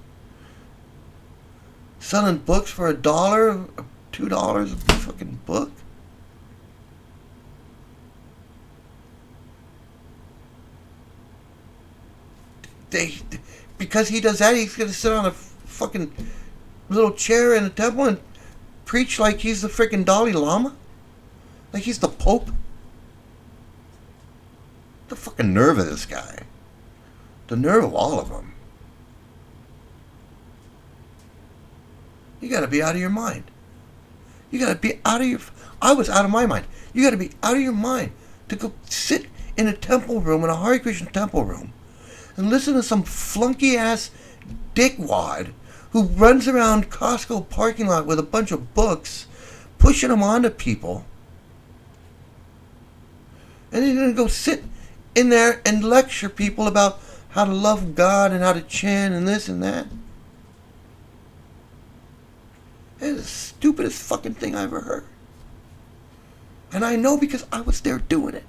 Selling books for $1, $2 a fucking book? Because he does that, he's going to sit on a fucking little chair in the temple and preach like he's the freaking Dalai Lama? Like he's the Pope? The fucking nerve of this guy. The nerve of all of them. You gotta be out of your mind. You gotta be out of your... I was out of my mind. You gotta be out of your mind to go sit in a temple room, in a Hare Krishna temple room, and listen to some flunky-ass dickwad who runs around Costco parking lot with a bunch of books, pushing them onto people, and he's going to go sit in there and lecture people about how to love God and how to chant and this and that. It's the stupidest fucking thing I ever heard. And I know because I was there doing it.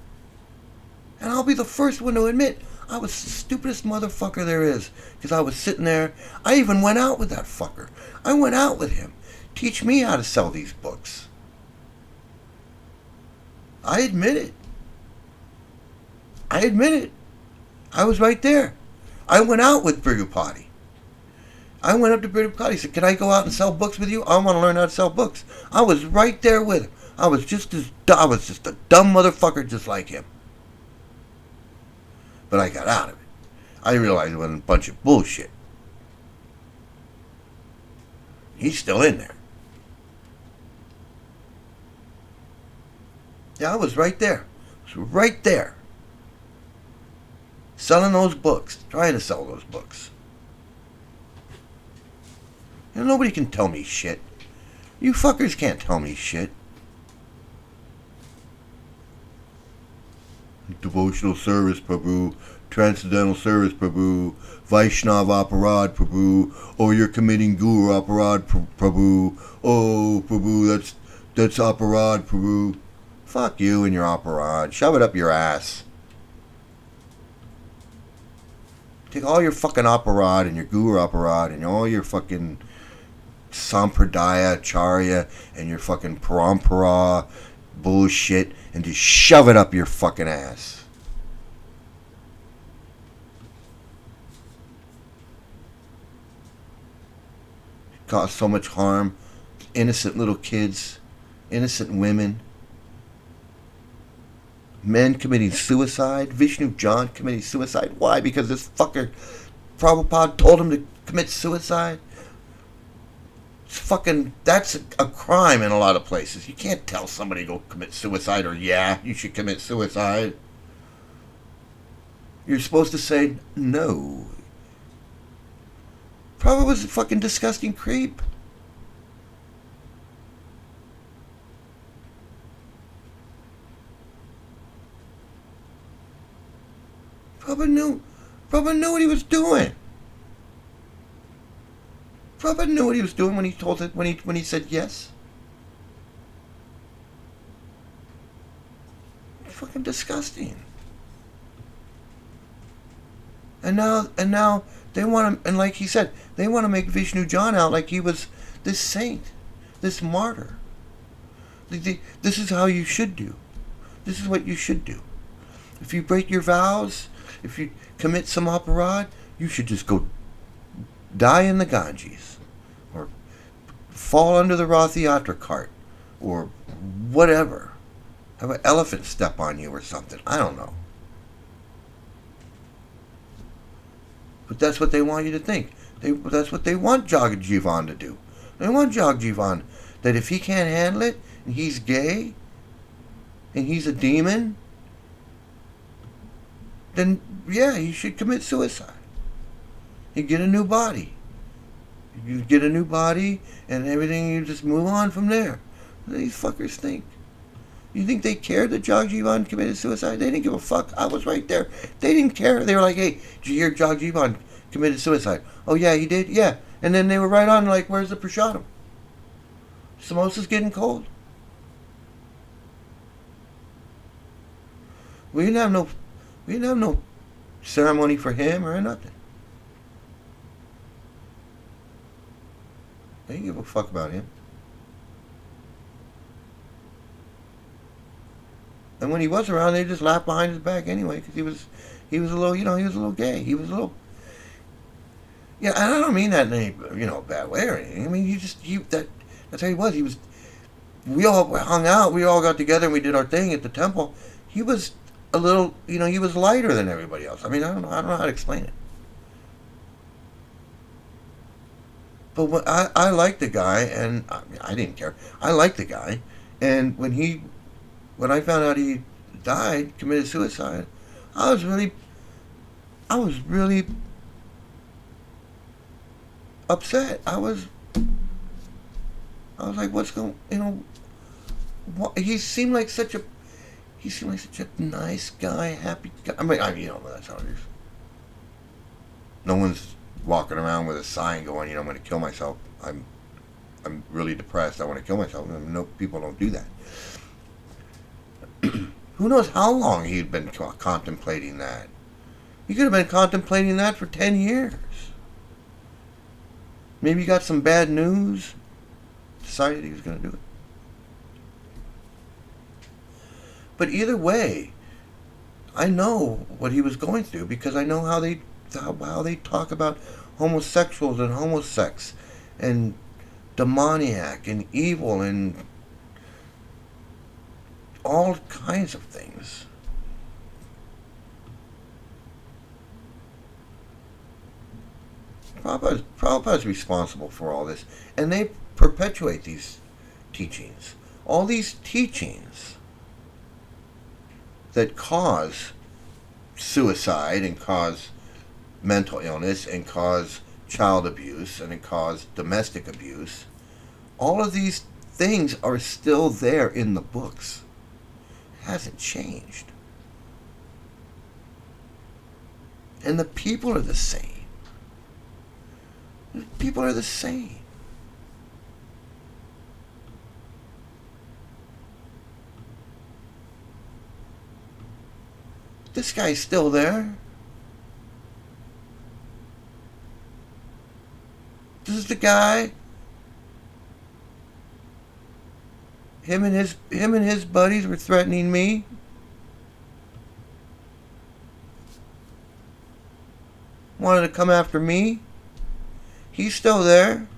And I'll be the first one to admit I was the stupidest motherfucker there is. Because I was sitting there. I even went out with that fucker. I went out with him. Teach me how to sell these books. I admit it. I admit it. I was right there. I went out with Prabhupada. I went up to Prabhupada. He said, "Can I go out and sell books with you? I want to learn how to sell books." I was right there with him. I was just a dumb motherfucker just like him. But I got out of it. I realized it was a bunch of bullshit. He's still in there. Yeah, I was right there. I was right there. Selling those books. Trying to sell those books. You know, nobody can tell me shit. You fuckers can't tell me shit. Devotional service, Prabhu. Transcendental service, Prabhu. Vaishnav aparad, Prabhu. Oh, you're committing Guru aparad, Prabhu. Oh, Prabhu, that's aparad, Prabhu. Fuck you and your aparad. Shove it up your ass. Take all your fucking aparad and your Guru aparad and all your fucking Sampradaya, Acharya, and your fucking Parampara bullshit and just shove it up your fucking ass. Cause so much harm. Innocent little kids, innocent women, men committing suicide. Vishnu John committing suicide. Why? Because this fucker Prabhupada told him to commit suicide. It's fucking, that's a crime in a lot of places. You can't tell somebody to go commit suicide or, yeah, you should commit suicide. You're supposed to say no. Prabhupada was a fucking disgusting creep. Prabhupada knew what he was doing. Prabhupada knew what he was doing when he told it, when he said yes. Fucking disgusting. And now they want to, and like he said, they want to make Vishnu John out like he was this saint, this martyr. This is how you should do. This is what you should do. If you break your vows, if you commit some aparad, you should just go die in the Ganges, or fall under the Rath Yatra cart, or whatever. Have an elephant step on you or something. I don't know. But that's what they want you to think. That's what they want Jagajivan to do. They want Jagajivan that if he can't handle it, and he's gay, and he's a demon, then yeah, he should commit suicide. You get a new body. You get a new body, and everything, you just move on from there. What do these fuckers think? You think they cared that Jagajivan committed suicide? They didn't give a fuck. I was right there. They didn't care. They were like, hey, did you hear Jagajivan committed suicide? Oh yeah, he did? Yeah. And then they were right on like, where's the prasadam? Samosa's getting cold. We didn't have no ceremony for him or nothing. They didn't give a fuck about him. And when he was around, they just laughed behind his back anyway, because he was a little, he was a little gay. He was a little, yeah. And I don't mean that in any, bad way or anything. I mean, that's how he was. We all hung out. We all got together and we did our thing at the temple. He was a little, he was lighter than everybody else. I mean, I don't know how to explain it. But I liked the guy, and I didn't care. I liked the guy, and when I found out he died, committed suicide, I was really upset. I was like, what's going, he seemed like such a nice guy, happy guy. I mean, that's how it is. No one's walking around with a sign going, I'm going to kill myself. I'm really depressed. I want to kill myself. No, people don't do that. Who knows how long he'd been contemplating that? He could have been contemplating that for 10 years. Maybe he got some bad news, decided he was going to do it. But either way, I know what he was going through because I know how they talk about homosexuals and homosex and demoniac and evil and all kinds of things. Prabhupada's responsible for all this, and they perpetuate these teachings. All these teachings that cause suicide and cause mental illness and cause child abuse and cause domestic abuse, all of these things are still there in the books. It hasn't changed. And the people are the same. The people are the same. This guy's still there. This is the guy. Him and his buddies were threatening me. Wanted to come after me. He's still there.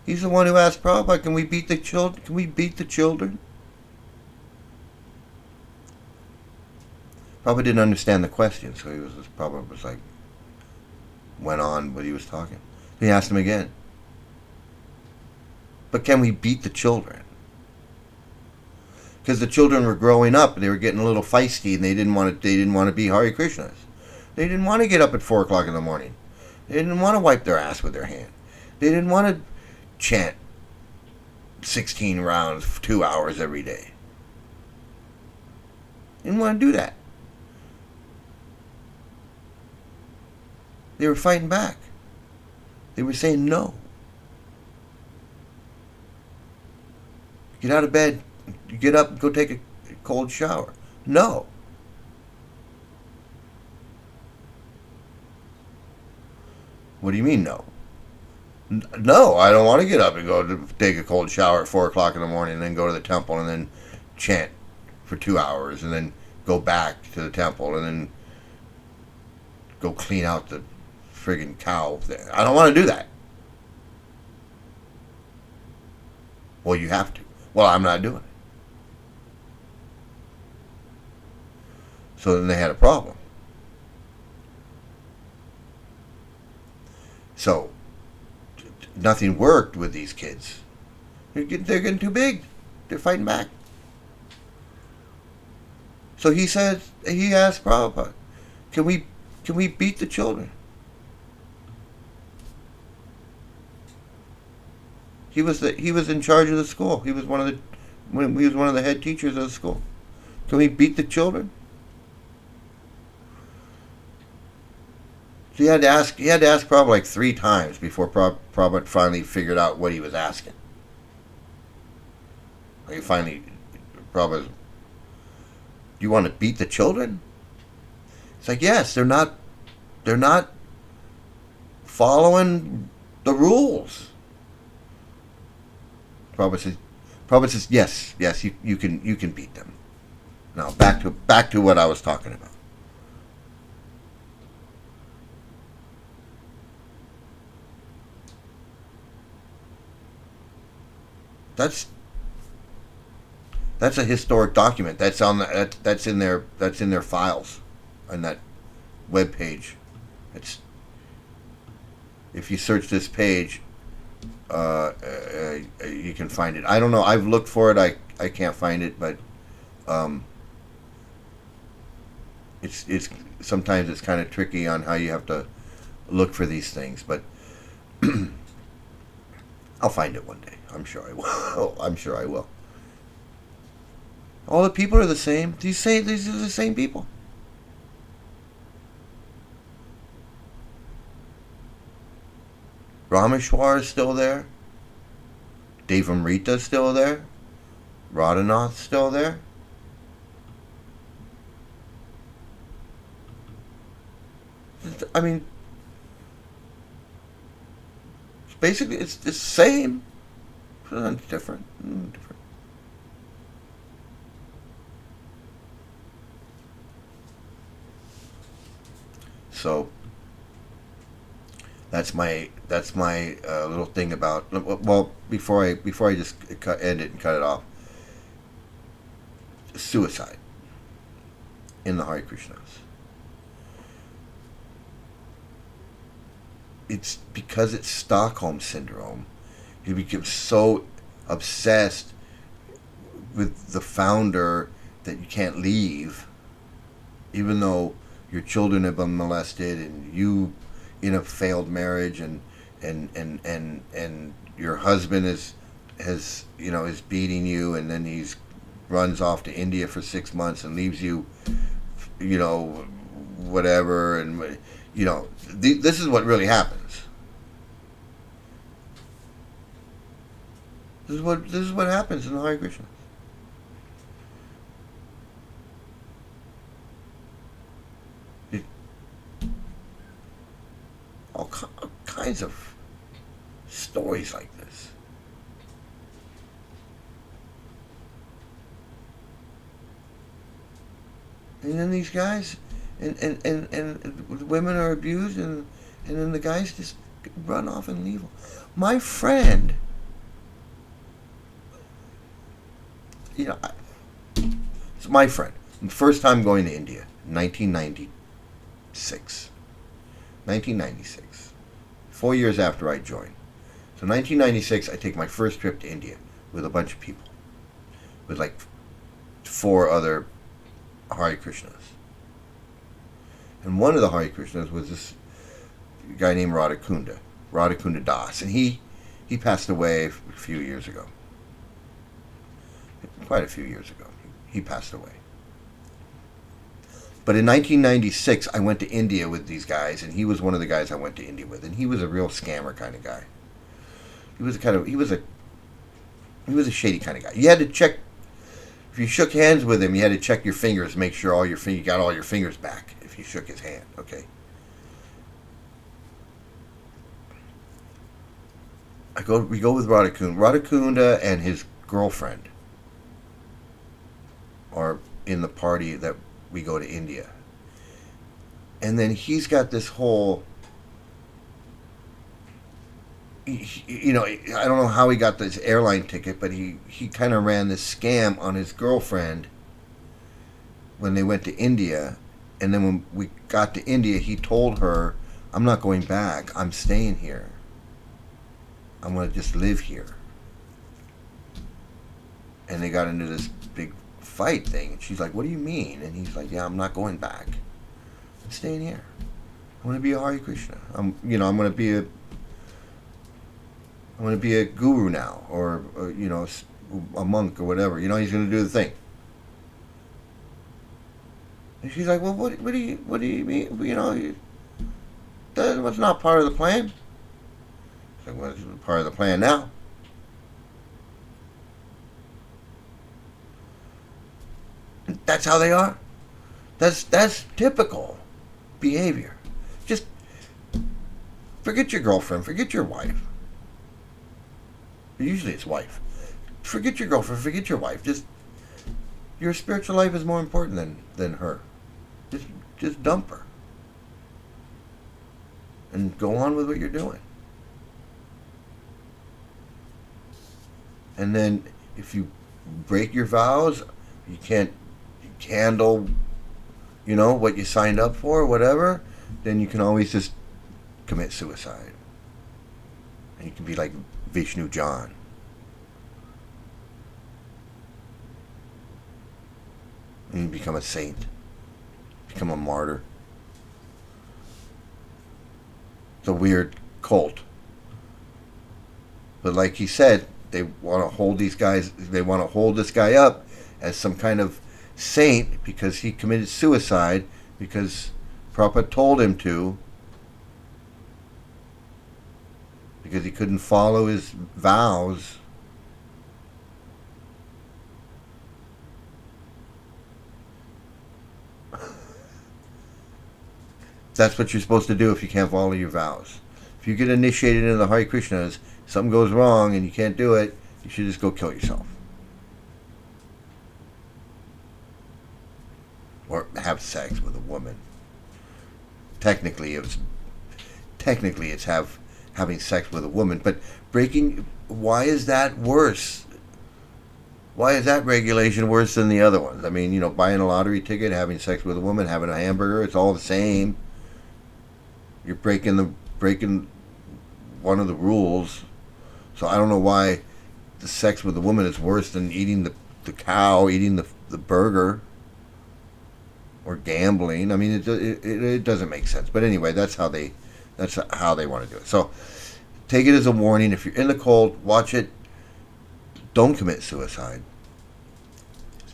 He's the one who asked Prabhupada, "Can we beat the children? Can we beat the children?" Prabhupada didn't understand the question, so Prabhupada was like, went on what he was talking. He asked him again, "But can we beat the children?" Because the children were growing up and they were getting a little feisty and they didn't want to be Hare Krishnas. They didn't want to get up at 4 o'clock in the morning. They didn't want to wipe their ass with their hand. They didn't want to chant 16 rounds for 2 hours every day. They didn't want to do that. They were fighting back. They were saying no. Get out of bed. Get up and go take a cold shower. No. What do you mean no? No, I don't want to get up and go to take a cold shower at 4 o'clock in the morning and then go to the temple and then chant for 2 hours and then go back to the temple and then go clean out the friggin' cow. I don't want to do that. Well, you have to. Well, I'm not doing it. So then they had a problem. So nothing worked with these kids. They're getting too big. They're fighting back. So he asked Prabhupada, can we beat the children? He was in charge of the school. He was one of the head teachers of the school. Can we beat the children? So he had to ask Prabhupada like 3 times before Prabhupada finally figured out what he was asking. Prabhupada, do you want to beat the children? It's like, yes, they're not following the rules. Prabhupada says, yes, you can beat them. Now back to what I was talking about. That's a historic document. That's in their files, on that web page. If you search this page, you can find it. I don't know. I've looked for it. I can't find it, but it's sometimes it's kind of tricky on how you have to look for these things, but I'll find it one day. I'm sure I will. I'm sure I will. All the people are the same. These are the same people. Rameshwar is still there. Devamrita is still there. Radhanath is still there. I mean, basically it's the same. It's different. Different. So that's my little thing about. Well, before I just end it and cut it off. Suicide in the Hare Krishnas. It's because it's Stockholm syndrome. You become so obsessed with the founder that you can't leave, even though your children have been molested and you in a failed marriage and your husband is beating you, and then he's runs off to India for 6 months and leaves you, whatever, and this is what really happens. This is what happens in the Hare Krishna. All kinds of stories like this. And then these guys, and women are abused, and then the guys just run off and leave them. My friend, it's my friend. First time going to India, 1996. 1996. 4 years after I joined. So 1996, I take my first trip to India with a bunch of people. With like 4 other Hare Krishnas. And one of the Hare Krishnas was this guy named Radhakunda Das. And he passed away a few years ago. Quite a few years ago. He passed away. But in 1996, I went to India with these guys, and he was one of the guys I went to India with, and he was a real scammer kind of guy. He was a shady kind of guy. You had to check, if you shook hands with him, you had to check your fingers, make sure you got all your fingers back if you shook his hand. Okay. We go with Radhakunda and his girlfriend are in the party that we go to India. And then he's got this whole, I don't know how he got this airline ticket, but he kind of ran this scam on his girlfriend when they went to India. And then when we got to India, he told her, I'm not going back. I'm staying here. I'm going to just live here. And they got into this big fight thing, and she's like, what do you mean? And he's like, yeah, I'm not going back. I'm staying here. I'm going to be a Hare Krishna. I'm going to be a guru now, or a monk or whatever. He's going to do the thing. And she's like, well, what do you mean? That was not part of the plan. He's like, well, it's part of the plan now. That's how they are. That's typical behavior. Just forget your girlfriend, forget your wife. Usually it's wife. Forget your girlfriend, forget your wife. Just your spiritual life is more important than her. Just dump her. And go on with what you're doing. And then if you break your vows, you can't handle, what you signed up for, whatever, then you can always just commit suicide. And you can be like Vishnu John. And you become a saint. Become a martyr. It's a weird cult. But like he said, they want to hold this guy up as some kind of saint because he committed suicide because Prabhupada told him to, because he couldn't follow his vows. That's what you're supposed to do if you can't follow your vows. If you get initiated into the Hare Krishnas, something goes wrong and you can't do it, You should just go kill yourself. Or have sex with a woman. Technically, it's having sex with a woman, but why is that worse? Why is that regulation worse than the other ones? I mean, you know, buying a lottery ticket, having sex with a woman, having a hamburger, it's all the same. You're breaking one of the rules. So I don't know why the sex with a woman is worse than eating the cow, eating the burger, or gambling. I mean, it doesn't make sense. But anyway, that's how they want to do it. So take it as a warning. If you're in the cult, watch it. Don't commit suicide.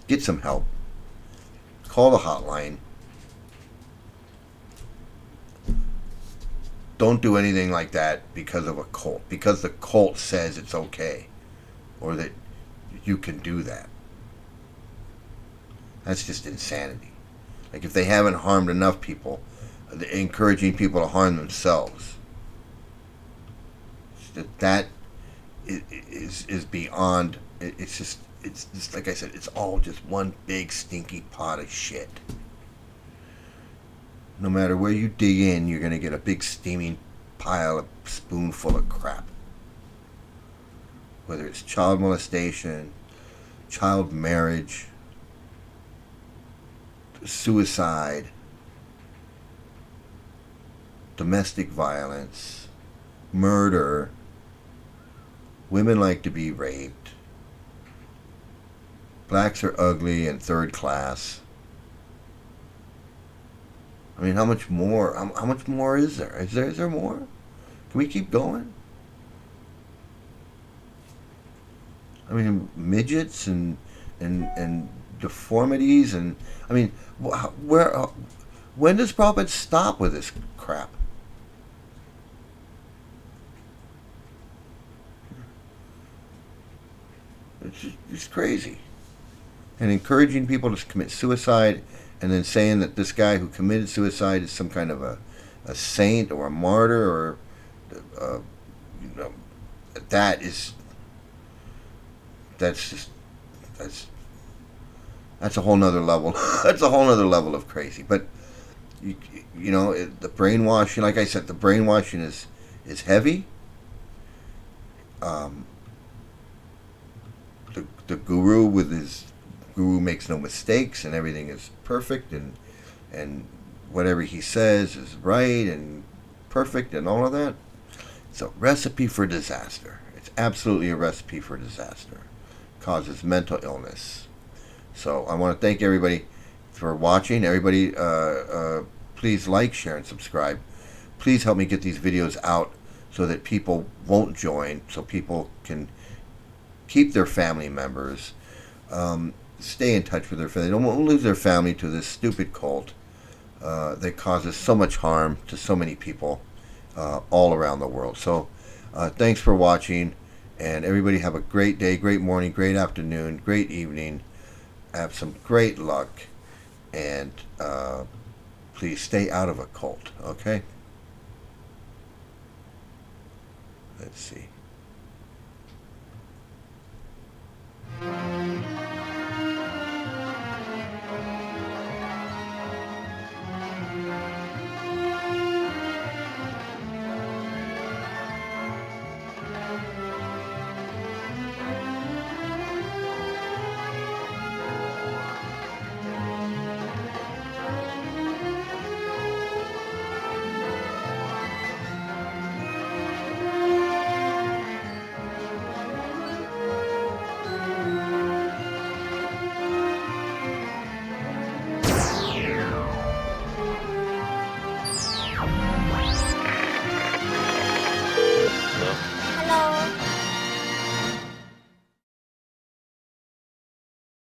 Get some help. Call the hotline. Don't do anything like that because of a cult. Because the cult says it's okay. Or that you can do that. That's just insanity. Like, if they haven't harmed enough people, they're encouraging people to harm themselves. That is beyond. It's just like I said, it's all just one big stinky pot of shit. No matter where you dig in, you're going to get a big steaming pile, a spoonful of crap. Whether it's child molestation, child marriage, suicide, domestic violence, murder. Women like to be raped. Blacks are ugly and third class. I mean, how much more? How much more is there? Is there more? Can we keep going? I mean, midgets and deformities and I mean, when does Prabhupada stop with this crap? It's crazy. And encouraging people to commit suicide, and then saying that this guy who committed suicide is some kind of a saint or a martyr, or you know, that's a whole nother level. That's a whole nother level of crazy. But you know, the brainwashing, like I said, the brainwashing is heavy. The guru makes no mistakes, and everything is perfect, and whatever he says is right and perfect and all of that. It's a recipe for disaster. It's absolutely a recipe for disaster. Causes mental illness. So I want to thank everybody for watching. Everybody, please like, share, and subscribe. Please help me get these videos out so that people won't join, so people can keep their family members, stay in touch with their family. They don't lose their family to this stupid cult that causes so much harm to so many people all around the world. So thanks for watching, and everybody have a great day, great morning, great afternoon, great evening. Have some great luck, and please stay out of a cult, okay? Let's see.